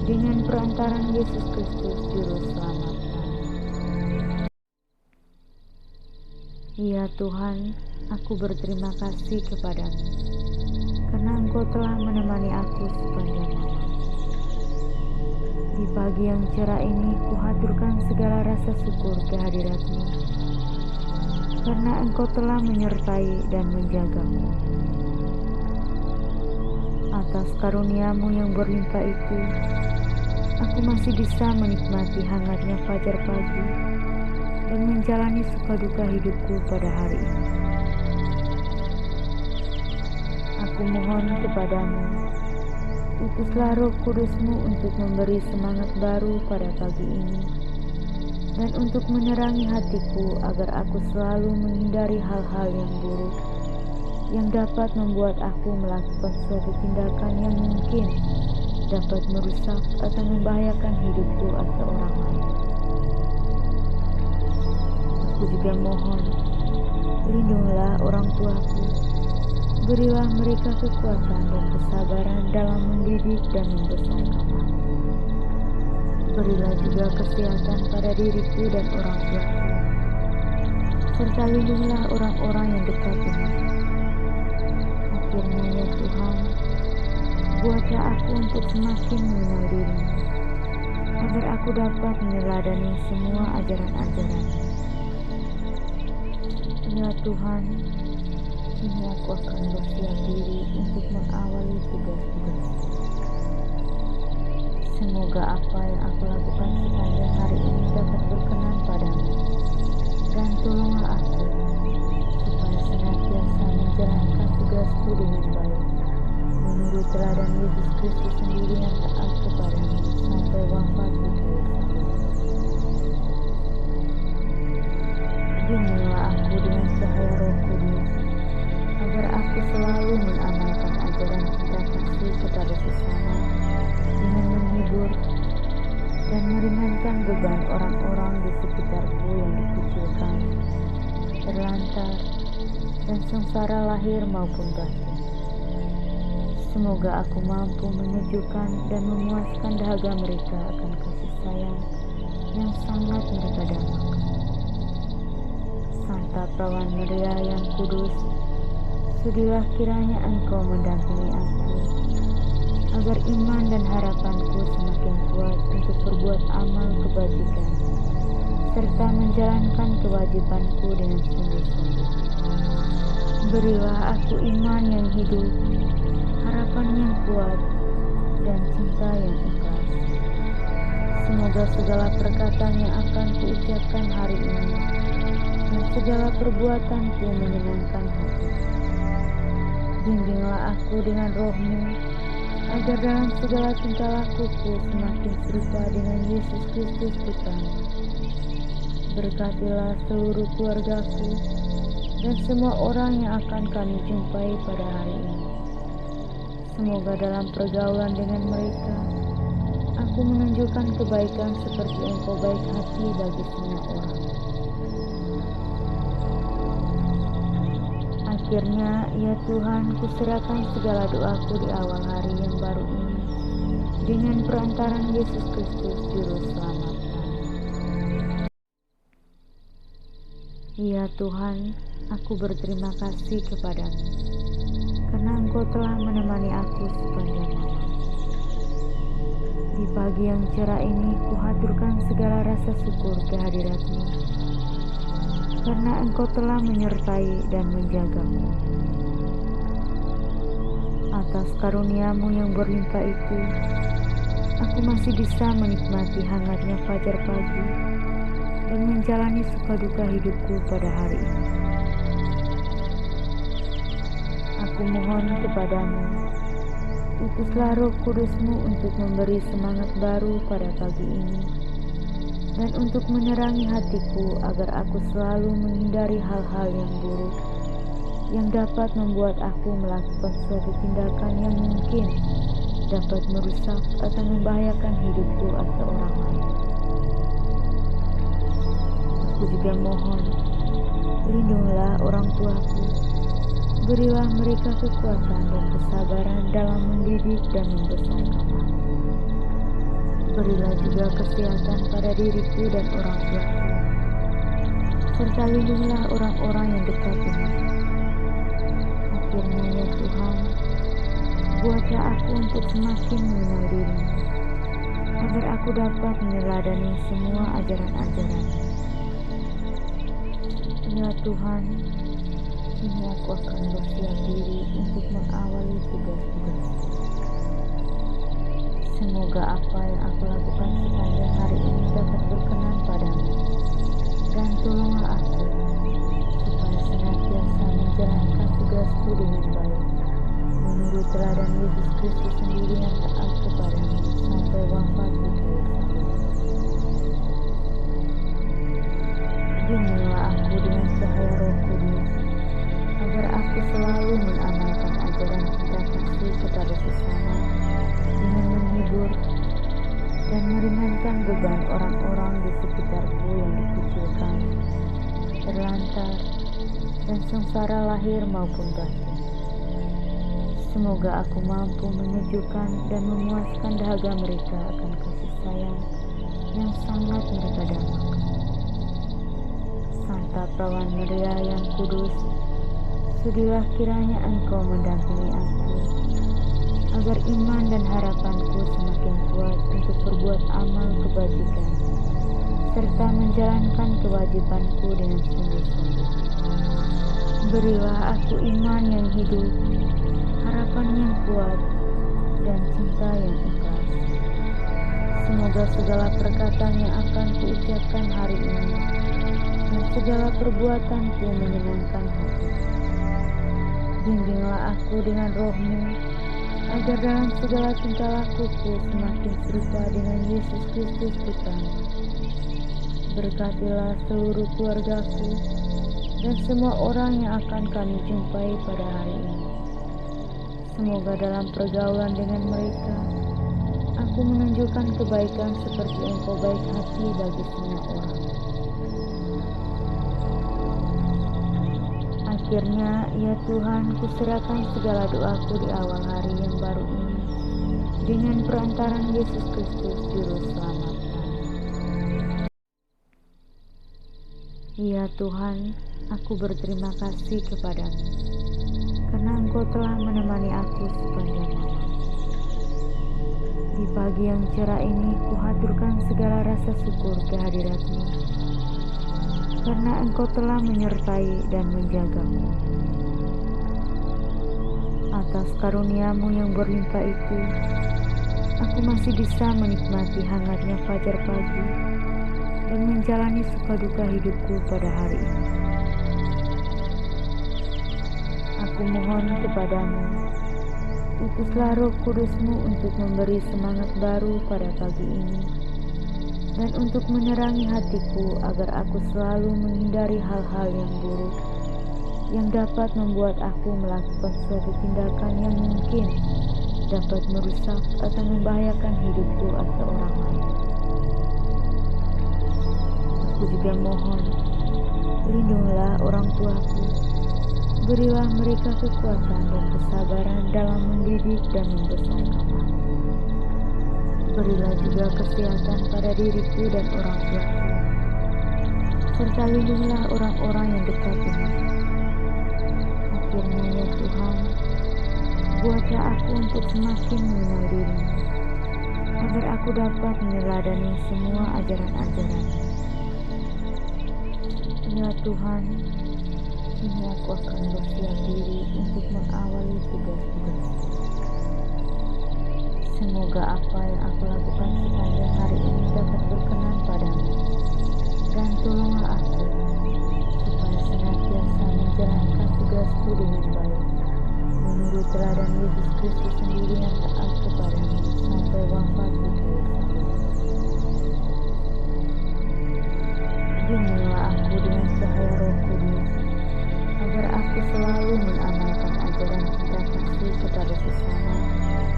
dengan perantaran Yesus Kristus Juru Selamat. Ya Tuhan, aku berterima kasih kepadamu, karena Engkau telah menemani aku sepanjang malam. Di pagi yang cerah ini, kuhaturkan segala rasa syukur kehadirat-Mu, karena Engkau telah menyertai dan menjagaku. Atas karunia-Mu yang berlimpah itu, aku masih bisa menikmati hangatnya fajar pagi dan menjalani suka-duka hidupku pada hari ini. Aku mohon kepadamu, utuslah Roh Kudus-Mu untuk memberi semangat baru pada pagi ini, dan untuk menerangi hatiku agar aku selalu menghindari hal-hal yang buruk yang dapat membuat aku melakukan suatu tindakan yang mungkin dapat merusak atau membahayakan hidupku atau orang lain. Aku juga mohon, lindungilah orang tuaku, berilah mereka kekuatan dan kesabaran dalam mendidik dan membesarkan aku. Berilah juga kesehatan pada diriku dan orang tuaku, serta lindungilah orang-orang yang dekat denganku. Akhirnya ya Tuhan, buatlah aku untuk semakin mengenal diri-Mu, agar aku dapat meneladani semua ajaran-ajaran-Mu. Ya Tuhan, kini aku akan bersiap diri untuk mengawali tugas-tugas-Ku. Semoga apa yang aku lakukan sepanjang hari ini dapat berkenan padamu, dan tolonglah aku supaya senantiasa menjalankan tugasku dengan baik, menurut teladan Yesus Kristus sendiri yang taat kepadamu sampai wafat di kayu salib. Bimbinglah aku dengan cahaya Roh Kudus, agar aku selalu mengamalkan ajaran cinta kasih kepada sesama dengan menghibur dan meringankan beban orang-orang di sekitarku yang dikucilkan, terlantar, dan sengsara lahir maupun batin. Semoga aku mampu menyejukkan dan memuaskan dahaga mereka akan kasih sayang yang sangat mereka dambakan. Santa Perawan Maria yang kudus, sudilah kiranya Engkau mendampingi aku, agar iman dan harapanku semakin kuat untuk berbuat amal kebajikan, serta menjalankan kewajibanku dengan sungguh-sungguh. Berilah aku iman yang hidup, harapan yang kuat, dan cinta yang ikhlas. Semoga segala perkataan yang akan kuucapkan hari ini dan segala perbuatanku menyenangkan hati. Bimbinglah aku dengan Roh-Mu, agar dalam segala tingkah lakuku semakin serupa dengan Yesus Kristus Putra-Mu. Berkatilah seluruh keluargaku dan semua orang yang akan kami jumpai pada hari ini. Semoga dalam pergaulan dengan mereka, aku menunjukkan kebaikan seperti Engkau baik hati bagi semua orang. Akhirnya, ya Tuhan, kuserahkan segala doaku di awal hari yang baru ini dengan perantaran Yesus Kristus Juru Selamat. Ya Tuhan, aku berterima kasih kepadamu, karena Engkau telah menemani aku sepanjang malam. Di pagi yang cerah ini, kuhaturkan segala rasa syukur kehadirat-Mu, karena Engkau telah menyertai dan menjagaku. Atas karunia-Mu yang berlimpah itu, aku masih bisa menikmati hangatnya fajar pagi dan menjalani suka-duka hidupku pada hari ini. Aku mohon kepadamu, utuslah Roh Kudus-Mu untuk memberi semangat baru pada pagi ini, dan untuk menerangi hatiku agar aku selalu menghindari hal-hal yang buruk yang dapat membuat aku melakukan suatu tindakan yang mungkin dapat merusak atau membahayakan hidupku atau orang lain. Aku juga mohon, lindungilah orang tuaku, berilah mereka kekuatan dan kesabaran dalam mendidik dan membesarkan aku. Berilah juga kesehatan pada diriku dan orang tuaku, serta lindungilah orang-orang yang dekat denganku. Akhirnya ya Tuhan, buatlah aku untuk semakin mengenal diri-Mu, agar aku dapat meneladani semua ajaran-ajaran-Mu. Ya Tuhan, kini aku akan bersiap diri untuk mengawali tugas-tugasku. Semoga apa yang aku lakukan sepanjang hari ini dapat berkenan padamu, dan tolonglah aku supaya senantiasa menjalankan tugasku dengan baik, menurut teladan Yesus Kristus sendiri yang taat kepadamu sampai wafat di kayu salib. Bimbinglah aku dengan cahaya Roh Kudus, agar aku selalu mengamalkan ajaran cinta kasih kepada sesama dengan menghibur dan meringankan beban orang-orang di sekitarku yang dikucilkan, terlantar, dan sengsara lahir maupun batin. Semoga aku mampu menyejukkan dan memuaskan dahaga mereka akan kasih sayang yang sangat mereka dambakan. Santa Perawan Maria yang kudus, sudilah kiranya Engkau mendampingi aku, agar iman dan harapanku semakin kuat untuk berbuat amal kebajikan, serta menjalankan kewajibanku dengan sungguh-sungguh. Berilah aku iman yang hidup, harapan yang kuat, dan cinta yang ikhlas. Semoga segala perkataan yang akan kuucapkan hari ini dan segala perbuatanku menyenangkan hati. Bimbinglah aku dengan Roh-Mu, agar dalam segala tingkah lakuku semakin serupa dengan Yesus Kristus Putra-Mu. Berkatilah seluruh keluargaku dan semua orang yang akan kami jumpai pada hari ini. Semoga dalam pergaulan dengan mereka, aku menunjukkan kebaikan seperti Engkau baik hati bagi semua orang. Akhirnya, ya Tuhan, kuserahkan segala doaku di awal hari yang baru ini dengan perantaran Yesus Kristus Juru Selamat. Ya Tuhan, aku berterima kasih kepadamu, karena Engkau telah menemani aku sepanjang malam. Di pagi yang cerah ini, kuhaturkan segala rasa syukur kehadirat-Mu, karena Engkau telah menyertai dan menjagaku. Atas karunia-Mu yang berlimpah itu, aku masih bisa menikmati hangatnya fajar pagi dan menjalani suka-duka hidupku pada hari ini. Aku mohon kepadamu, utuslah Roh Kudus-Mu untuk memberi semangat baru pada pagi ini, dan untuk menerangi hatiku agar aku selalu menghindari hal-hal yang buruk, yang dapat membuat aku melakukan suatu tindakan yang mungkin dapat merusak atau membahayakan hidupku atau orang lain. Aku juga mohon, lindungilah orang tuaku, berilah mereka kekuatan dan kesabaran dalam mendidik dan membesarkan. Berilah juga kesehatan pada diriku dan orang tuaku, serta lindungilah orang-orang yang dekat denganku. Akhirnya ya Tuhan, buatlah aku untuk semakin mengenal diri-Mu, agar aku dapat meneladani semua ajaran-ajaran-Mu. Ya Tuhan, kini aku akan bersiap diri untuk mengawali tugas-tugasku. Semoga apa yang aku lakukan sepanjang hari ini dapat berkenan padamu, dan tolonglah aku supaya senantiasa menjalankan tugasku dengan baik, menurut teladan Yesus Kristus sendiri yang taat kepadamu sampai wafat di kayu salib. Bimbinglah aku dengan cahaya Roh Kudus, agar aku selalu mengamalkan ajaran cinta kasih kepada sesama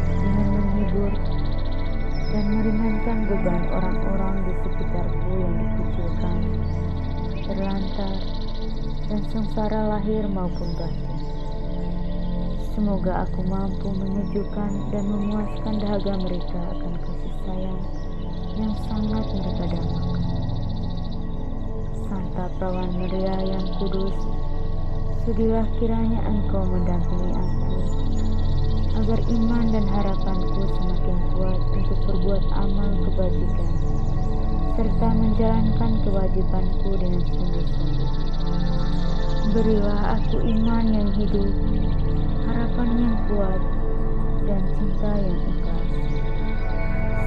dengan menghibur dan meringankan beban orang-orang di sekitarku yang dikucilkan, terlantar, dan sengsara lahir maupun batin. Semoga aku mampu menyejukkan dan memuaskan dahaga mereka akan kasih sayang yang sangat mereka dambakan. Santa Perawan Maria yang kudus, sudilah kiranya Engkau mendampingi aku, agar iman dan harapanku semakin kuat untuk berbuat amal kebajikan, serta menjalankan kewajibanku dengan sungguh-sungguh. Berilah aku iman yang hidup, harapan yang kuat, dan cinta yang ikhlas.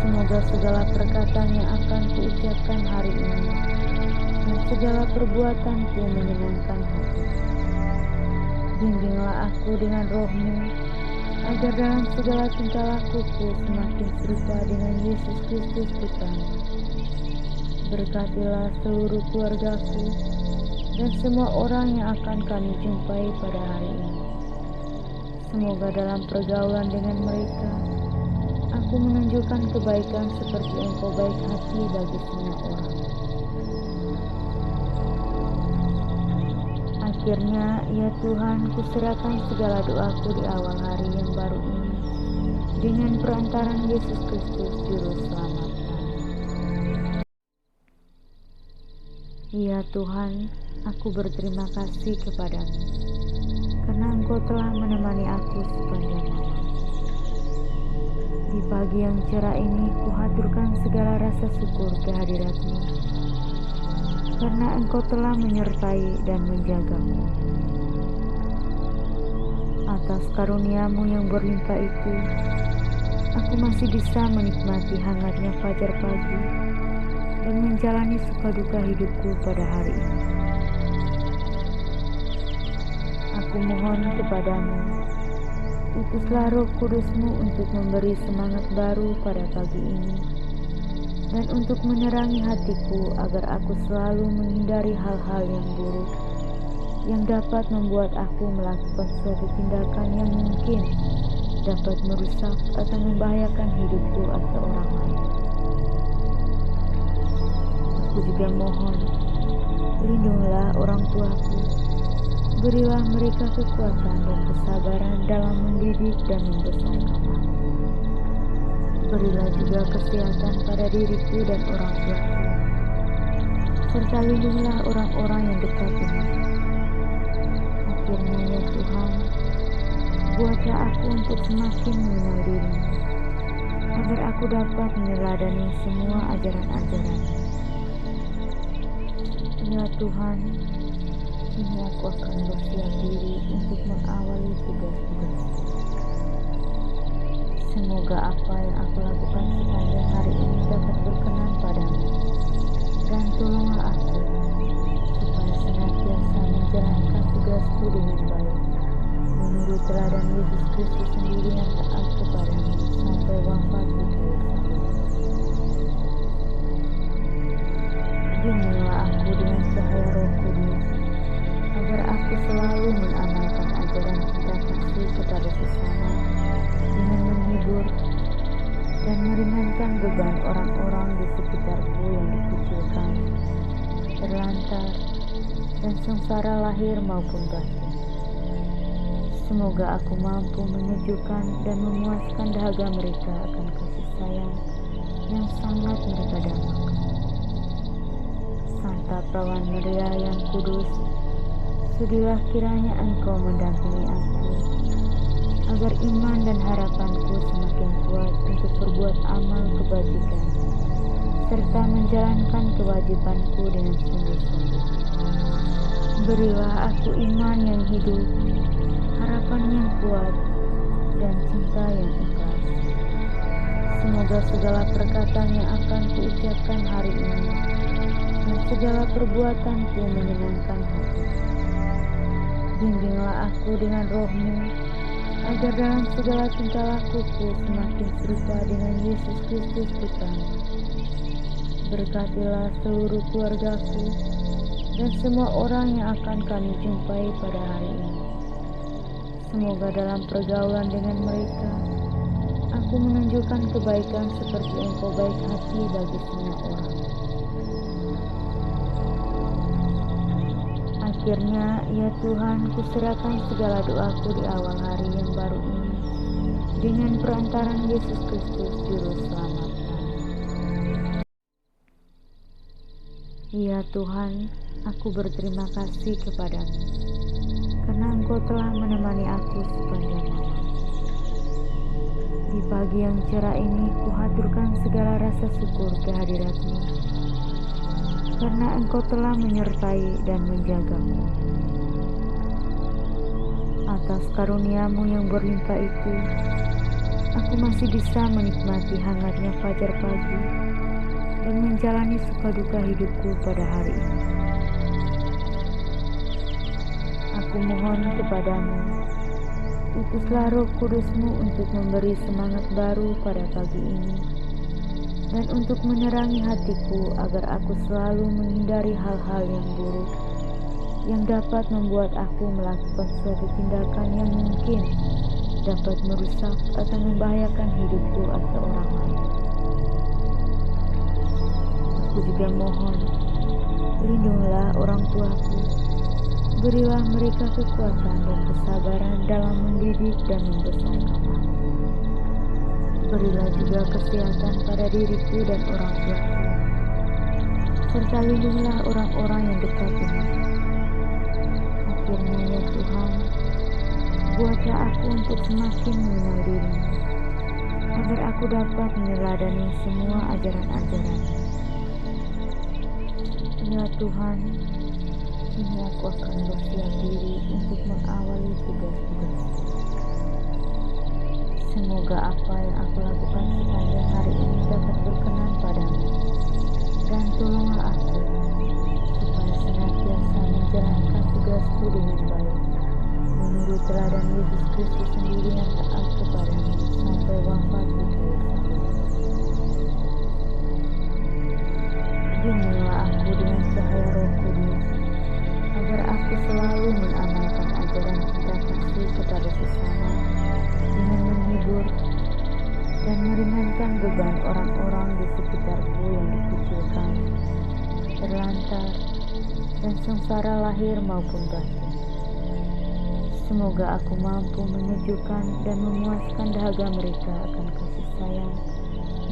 Semoga segala perkataan yang akan kuucapkan hari ini dan segala perbuatanku menyenangkan hati. Bimbinglah aku dengan Roh-Mu, agar dalam segala tingkah lakuku semakin serupa dengan Yesus Kristus Putra-Mu. Berkatilah seluruh keluargaku dan semua orang yang akan kami jumpai pada hari ini. Semoga dalam pergaulan dengan mereka, aku menunjukkan kebaikan seperti Engkau baik hati bagi semua orang. Akhirnya, ya Tuhan, kuserahkan segala doaku di awal hari yang baru ini dengan perantaran Yesus Kristus Juru Selamat. Ya Tuhan, aku berterima kasih kepadamu, karena Engkau telah menemani aku sepanjang malam. Di pagi yang cerah ini, kuhaturkan segala rasa syukur kehadirat-Mu, karena Engkau telah menyertai dan menjagaku. Atas karunia-Mu yang berlimpah itu, aku masih bisa menikmati hangatnya fajar pagi dan menjalani suka-duka hidupku pada hari ini. Aku mohon kepadamu, utuslah Roh Kudus-Mu untuk memberi semangat baru pada pagi ini, dan untuk menerangi hatiku agar aku selalu menghindari hal-hal yang buruk, yang dapat membuat aku melakukan suatu tindakan yang mungkin dapat merusak atau membahayakan hidupku atau orang lain. Aku juga mohon, lindungilah orang tuaku, berilah mereka kekuatan dan kesabaran dalam mendidik dan membesarkan. Berilah juga kesehatan pada diriku dan orang tuaku, serta lindungilah orang-orang yang dekat denganmu. Akhirnya ya Tuhan, buatlah aku untuk semakin mengenal diri-Mu, agar aku dapat meneladani semua ajaran-ajaran-Mu. Ya Tuhan, kini aku akan bersiap diri untuk mengawali tugas-tugas-Ku. Semoga apa yang aku lakukan sepanjang hari ini dapat berkenan padamu, dan tolonglah aku supaya senantiasa menjalankan tugasku dengan baik, menurut teladan Yesus Kristus sendiri yang taat kepadamu sampai wafat di kayu salib. Bimbinglah aku dengan cahaya Roh Kudus, agar aku selalu mengamalkan ajaran cinta kasih kepada sesama dengan menghibur dan meringankan beban orang-orang di sekitarku yang dikucilkan, terlantar, dan sengsara lahir maupun batin. Semoga aku mampu menyejukkan dan memuaskan dahaga mereka akan kasih sayang yang sangat mereka dambakan. Santa Perawan Maria yang kudus, sudilah kiranya Engkau mendampingi aku, agar iman dan harapanku semakin kuat untuk berbuat amal kebajikan, serta menjalankan kewajibanku dengan sungguh-sungguh. Berilah aku iman yang hidup, harapan yang kuat, dan cinta yang ikhlas. Semoga segala perkataan yang akan kuucapkan hari ini dan segala perbuatanku menyenangkan hati. Bimbinglah aku dengan Roh-Mu, agar dalam segala tingkah lakuku semakin serupa dengan Yesus Kristus Putra-Mu. Berkatilah seluruh keluargaku dan semua orang yang akan kami jumpai pada hari ini. Semoga dalam pergaulan dengan mereka, aku menunjukkan kebaikan seperti Engkau baik hati bagi semua orang. Akhirnya, ya Tuhan, kuserahkan segala doaku di awal hari yang baru ini dengan perantaran Yesus Kristus Juru Selamat. Ya Tuhan, aku berterima kasih kepadamu, karena Engkau telah menemani aku sepanjang malam. Di pagi yang cerah ini, kuhaturkan segala rasa syukur kehadirat-Mu, karena Engkau telah menyertai dan menjagaku. Atas karunia-Mu yang berlimpah itu, aku masih bisa menikmati hangatnya fajar pagi dan menjalani suka duka hidupku pada hari ini. Aku mohon kepadamu, utuslah Roh Kudus-Mu untuk memberi semangat baru pada pagi ini, dan untuk menerangi hatiku agar aku selalu menghindari hal-hal yang buruk yang dapat membuat aku melakukan suatu tindakan yang mungkin dapat merusak atau membahayakan hidupku atau orang lain. Aku juga mohon, lindungilah orang tuaku, berilah mereka kekuatan dan kesabaran dalam mendidik dan membesarkan aku. Berilah juga kesehatan pada diriku dan orang tuaku, serta lindungilah orang-orang yang dekat denganku. Akhirnya ya Tuhan, buatlah aku untuk semakin mengenal diri-Mu, agar aku dapat meneladani semua ajaran-ajaran-Mu. Ya Tuhan, kini aku akan bersiap diri untuk mengawali tugas-tugas-Ku. Semoga apa yang aku lakukan sepanjang hari ini dapat berkenan padamu, dan tolonglah aku supaya senantiasa menjalankan tugasku dengan baik, menurut teladan Yesus Kristus sendiri yang taat kepadamu sampai wafat di kayu salib. Bimbinglah aku dengan cahaya Roh Kudus, agar aku selalu mengamalkan ajaran cinta kasih kepada sesama dengan menghibur dan meringankan beban orang-orang di sekitarku yang dikucilkan, terlantar, dan sengsara lahir maupun batin. Semoga aku mampu menyejukkan dan memuaskan dahaga mereka akan kasih sayang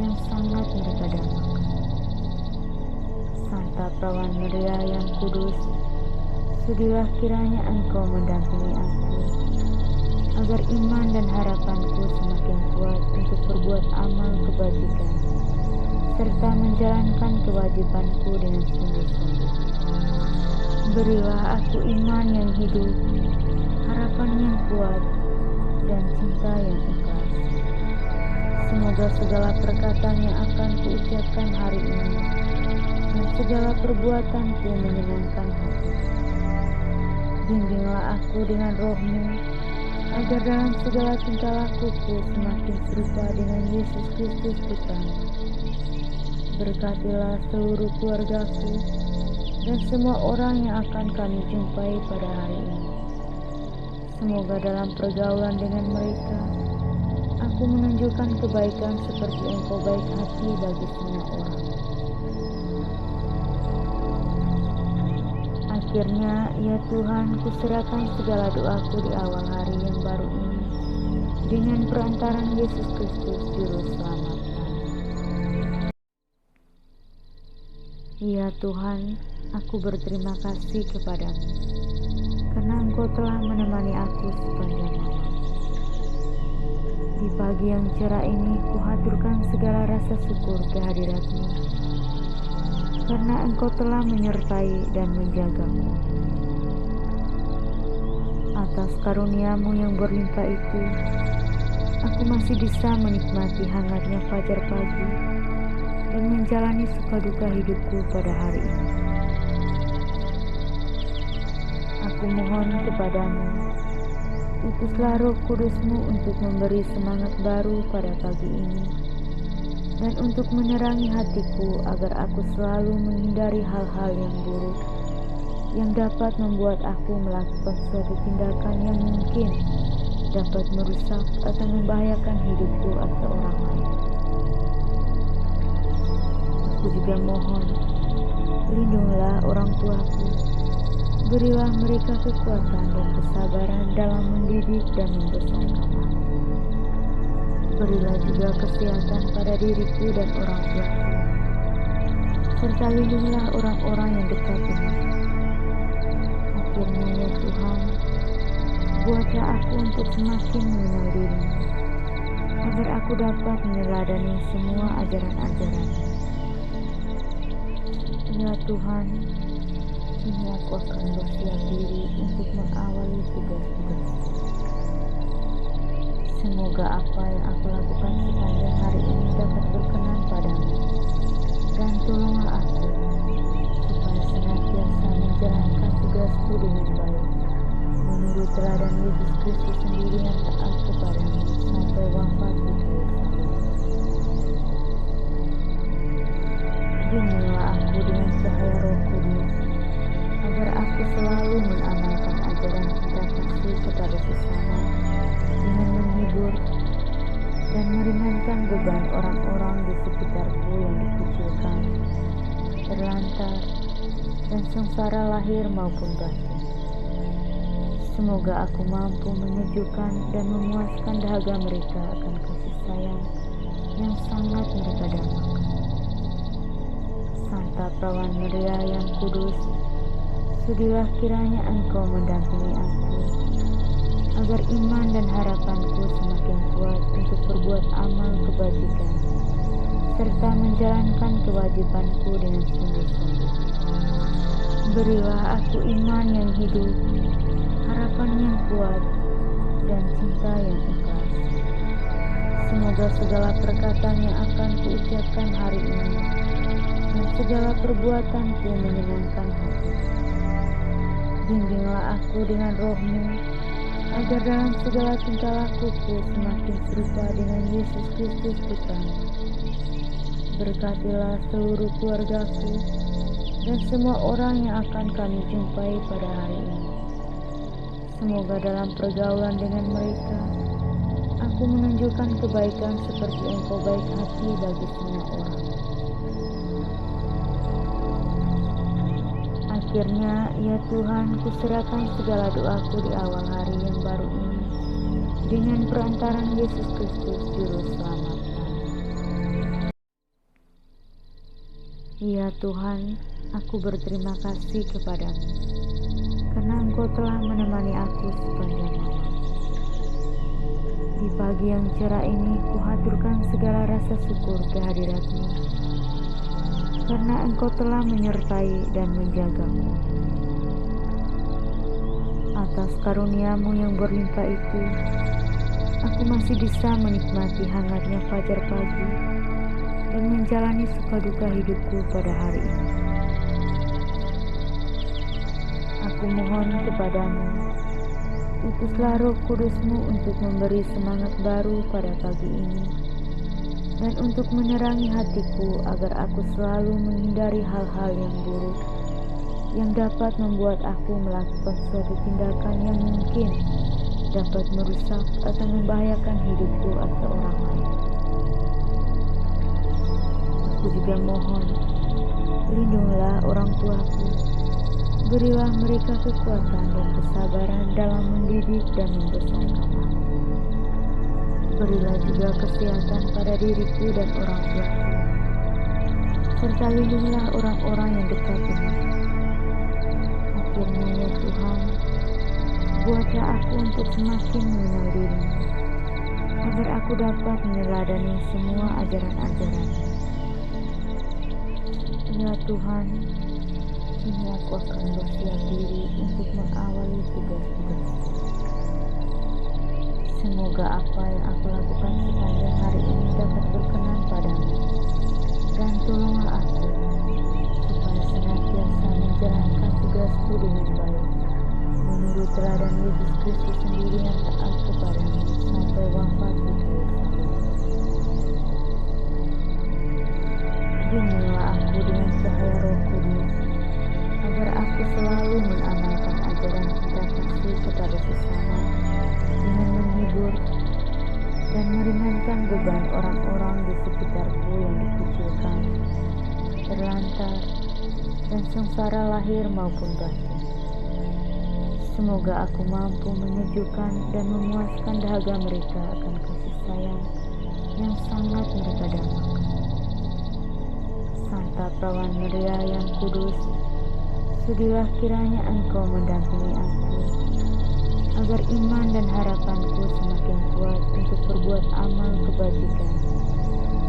yang sangat mereka dambakan. Santa Perawan Maria yang kudus, sudilah kiranya Engkau mendampingi aku, agar iman dan harapanku semakin kuat untuk berbuat amal kebajikan, serta menjalankan kewajibanku dengan sungguh-sungguh. Berilah aku iman yang hidup, harapan yang kuat, dan cinta yang ikhlas. Semoga segala perkataan yang akan kuucapkan hari ini dan segala perbuatanku menyenangkan hati. Bimbinglah aku dengan Roh-Mu, agar dalam segala tingkah lakuku semakin serupa dengan Yesus Kristus Putra-Mu. Berkatilah seluruh keluargaku dan semua orang yang akan kami jumpai pada hari ini. Semoga dalam pergaulan dengan mereka, aku menunjukkan kebaikan seperti Engkau baik hati bagi semua orang. Akhirnya, ya Tuhan, kuserahkan segala doaku di awal hari yang baru ini dengan perantaran Yesus Kristus, Juru Selamat. Ya Tuhan, aku berterima kasih kepadamu, karena Engkau telah menemani aku sepanjang malam. Di pagi yang cerah ini, kuhaturkan segala rasa syukur kehadirat-Mu, karena Engkau telah menyertai dan menjagaku. Atas karunia-Mu yang berlimpah itu, aku masih bisa menikmati hangatnya fajar pagi dan menjalani suka-duka hidupku pada hari ini. Aku mohon kepadamu, utuslah Roh Kudus-Mu untuk memberi semangat baru pada pagi ini, dan untuk menerangi hatiku agar aku selalu menghindari hal-hal yang buruk yang dapat membuat aku melakukan suatu tindakan yang mungkin dapat merusak atau membahayakan hidupku atau orang lain. Aku juga mohon, lindungilah orang tuaku, berilah mereka kekuatan dan kesabaran dalam mendidik dan membesarkan aku. Berilah juga kesehatan pada diriku dan orang tuaku, serta lindungilah orang-orang yang dekat denganku. Akhirnya ya Tuhan, buatlah aku untuk semakin mengenal diri-Mu, agar aku dapat meneladani semua ajaran-ajaran-Mu. Ya Tuhan, kini aku akan bersiap diri untuk mengawali tugas-tugasku. Semoga apa yang aku lakukan sepanjang hari ini dapat berkenan padamu, dan tolonglah aku supaya senantiasa menjalankan tugasku dengan baik, menurut teladan Yesus Kristus sendiri yang taat kepadamu sampai wafat di kayu salib. Bimbinglah aku dengan cahaya Roh Kudus, agar aku selalu mengamalkan ajaran cinta kasih kepada sesama dengan menghibur dan meringankan beban orang-orang di sekitarku yang dikucilkan, terlantar, dan sengsara lahir maupun batin. Semoga aku mampu menyejukkan dan memuaskan dahaga mereka akan kasih sayang yang sangat mereka dambakan. Santa Perawan Maria yang kudus, sudilah kiranya Engkau mendampingi aku, agar iman dan harapanku semakin kuat untuk berbuat amal kebajikan, serta menjalankan kewajibanku dengan sungguh-sungguh. Berilah aku iman yang hidup, harapan yang kuat, dan cinta yang ikhlas. Semoga segala perkataan yang akan kuucapkan hari ini dan segala perbuatanku menyenangkan hati. Bimbinglah aku dengan Roh-Mu, agar dalam segala tingkah lakuku semakin serupa dengan Yesus Kristus Putra-Mu. Berkatilah seluruh keluargaku dan semua orang yang akan kami jumpai pada hari ini. Semoga dalam pergaulan dengan mereka, aku menunjukkan kebaikan seperti Engkau baik hati bagi semua orang. Akhirnya, ya Tuhan, kuserahkan segala doaku di awal hari yang baru ini dengan perantaran Yesus Kristus, Juru Selamat. Ya Tuhan, aku berterima kasih kepadamu, karena Engkau telah menemani aku sepanjang malam. Di pagi yang cerah ini, kuhaturkan segala rasa syukur kehadirat-Mu, karena Engkau telah menyertai dan menjagaku. Atas karunia-Mu yang berlimpah itu, aku masih bisa menikmati hangatnya fajar pagi dan menjalani suka-duka hidupku pada hari ini. Aku mohon kepadamu, utuslah Roh Kudus-Mu untuk memberi semangat baru pada pagi ini, dan untuk menerangi hatiku agar aku selalu menghindari hal-hal yang buruk, yang dapat membuat aku melakukan suatu tindakan yang mungkin dapat merusak atau membahayakan hidupku atau orang lain. Aku juga mohon, lindungilah orang tuaku, berilah mereka kekuatan dan kesabaran dalam mendidik dan membesarkan. Berilah juga kesehatan pada diriku dan orang tuaku, serta lindungilah orang-orang yang dekat denganku. Akhirnya ya Tuhan, buatlah aku untuk semakin mengenal diri-Mu, agar aku dapat meneladani semua ajaran-ajaran-Mu. Ya Tuhan, kini aku akan bersiap diri untuk mengawali tugas-tugasku. Semoga apa yang aku lakukan sepanjang hari ini dapat berkenan padamu, dan tolonglah aku supaya senantiasa menjalankan tugasku dengan baik, menurut teladan Yesus Kristus sendiri yang taat kepadamu sampai wafat di kayu salib. Bimbinglah aku dengan cahaya Roh Kudus, agar aku selalu mengamalkan ajaran cinta kasih kepada sesama dengan menghibur dan meringankan beban orang-orang di sekitarku yang dikucilkan, terlantar, dan sengsara lahir maupun batin. Semoga aku mampu menyejukkan dan memuaskan dahaga mereka akan kasih sayang yang sangat mereka dambakan. Santa Perawan Maria yang kudus, sudilah kiranya Engkau mendampingi aku, agar iman dan harapanku semakin kuat untuk berbuat amal kebajikan,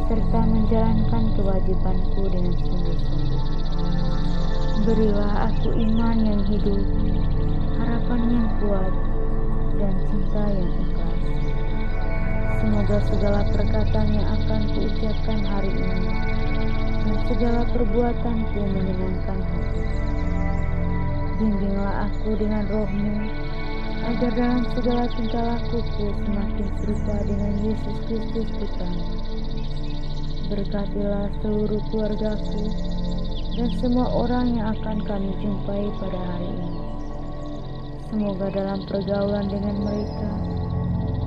serta menjalankan kewajibanku dengan sungguh-sungguh. Berilah aku iman yang hidup, harapan yang kuat, dan cinta yang ikhlas. Semoga segala perkataan yang akan kuucapkan hari ini dan segala perbuatanku menyenangkan hati. Bimbinglah aku dengan Roh-Mu, agar dalam segala tingkah lakuku semakin serupa dengan Yesus Kristus Putra-Mu. Berkatilah seluruh keluargaku dan semua orang yang akan kami jumpai pada hari ini. Semoga dalam pergaulan dengan mereka,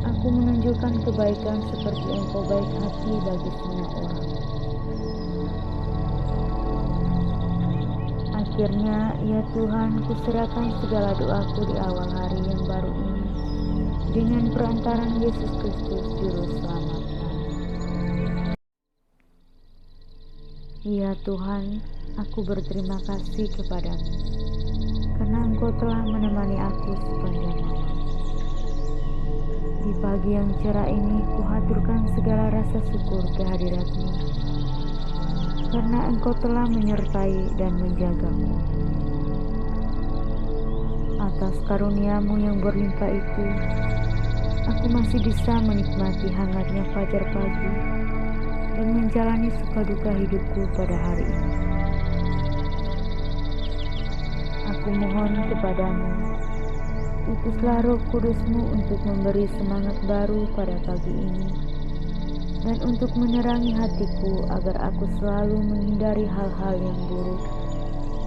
aku menunjukkan kebaikan seperti Engkau baik hati bagi semua orang. Akhirnya, ya Tuhan, kuserahkan segala doaku di awal hari yang baru ini dengan perantaran Yesus Kristus Juru Selamat. Ya Tuhan, aku berterima kasih kepadamu, karena Engkau telah menemani aku sepanjang malam. Di pagi yang cerah ini, kuhaturkan segala rasa syukur kehadirat-Mu, karena Engkau telah menyertai dan menjagaku. Atas karunia-Mu yang berlimpah itu, aku masih bisa menikmati hangatnya fajar pagi dan menjalani suka-duka hidupku pada hari ini. Aku mohon kepadamu, utuslah Roh Kudus-Mu untuk memberi semangat baru pada pagi ini, dan untuk menerangi hatiku agar aku selalu menghindari hal-hal yang buruk,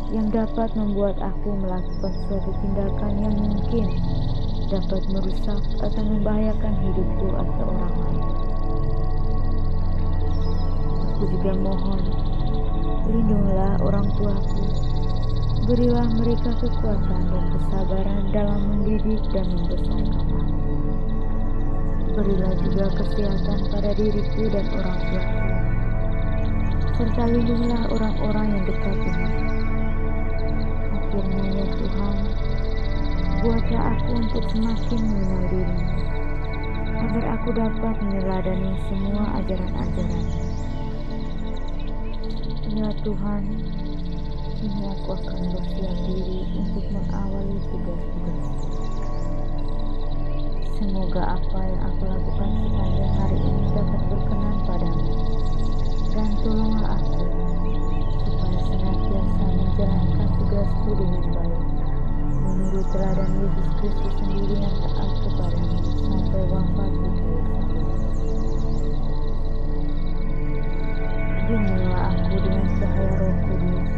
yang dapat membuat aku melakukan suatu tindakan yang mungkin dapat merusak atau membahayakan hidupku atau orang lain. Aku juga mohon, lindungilah orang tuaku, berilah mereka kekuatan dan kesabaran dalam mendidik dan membesarkan. Berilah juga kesehatan pada diriku dan orang tuaku, serta lindungilah orang-orang yang dekat denganku. Akhirnya ya Tuhan, buatlah aku untuk semakin mengenal diri-Mu, agar aku dapat meneladani semua ajaran-ajaran-Mu. Ya Tuhan, kini aku akan bersiap diri untuk mengawali tugas-tugas-Ku. Semoga apa yang aku lakukan sepanjang hari ini dapat berkenan padamu, dan tolonglah aku supaya senantiasa menjalankan tugasku dengan baik, menurut teladan Yesus Kristus sendiri yang taat kepadamu sampai wafat di kayu salib. Bimbinglah aku dengan cahaya Roh Kudus,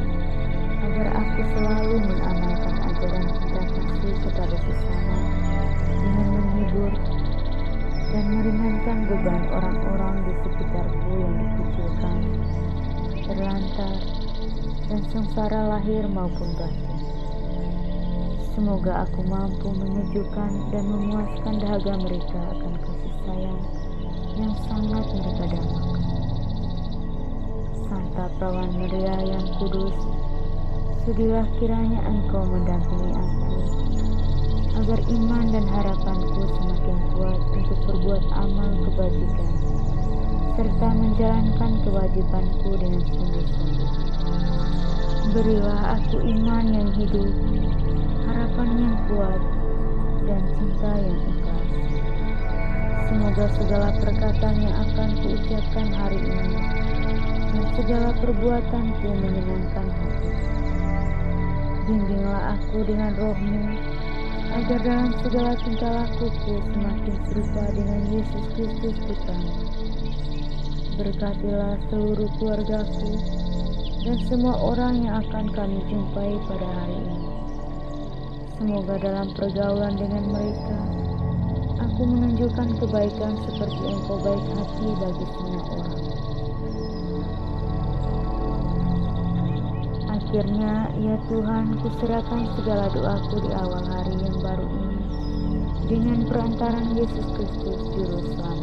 agar aku selalu mengamalkan ajaran cinta kasih kepada sesama dengan menghibur dan meringankan beban orang-orang di sekitarku yang dikucilkan, terlantar, dan sengsara lahir maupun batin. Semoga aku mampu menyejukkan dan memuaskan dahaga mereka akan kasih sayang yang sangat mereka dambakan. Santa Perawan Maria yang kudus, sudilah kiranya Engkau mendampingi aku, agar iman dan harapanku semakin kuat untuk berbuat amal kebajikan, serta menjalankan kewajibanku dengan sungguh-sungguh. Berilah aku iman yang hidup, harapan yang kuat, dan cinta yang ikhlas. Semoga segala perkataan yang akan kuucapkan hari ini dan segala perbuatanku menyenangkan hati. Bimbinglah aku dengan Roh-Mu, agar dalam segala tingkah lakuku semakin serupa dengan Yesus Kristus Putra-Mu. Berkatilah seluruh keluargaku dan semua orang yang akan kami jumpai pada hari ini. Semoga dalam pergaulan dengan mereka, aku menunjukkan kebaikan seperti Engkau baik hati bagi semua orang. Akhirnya, ya Tuhan, kuserahkan segala doaku di awal hari yang baru ini dengan perantaran Yesus Kristus Juru Selamat.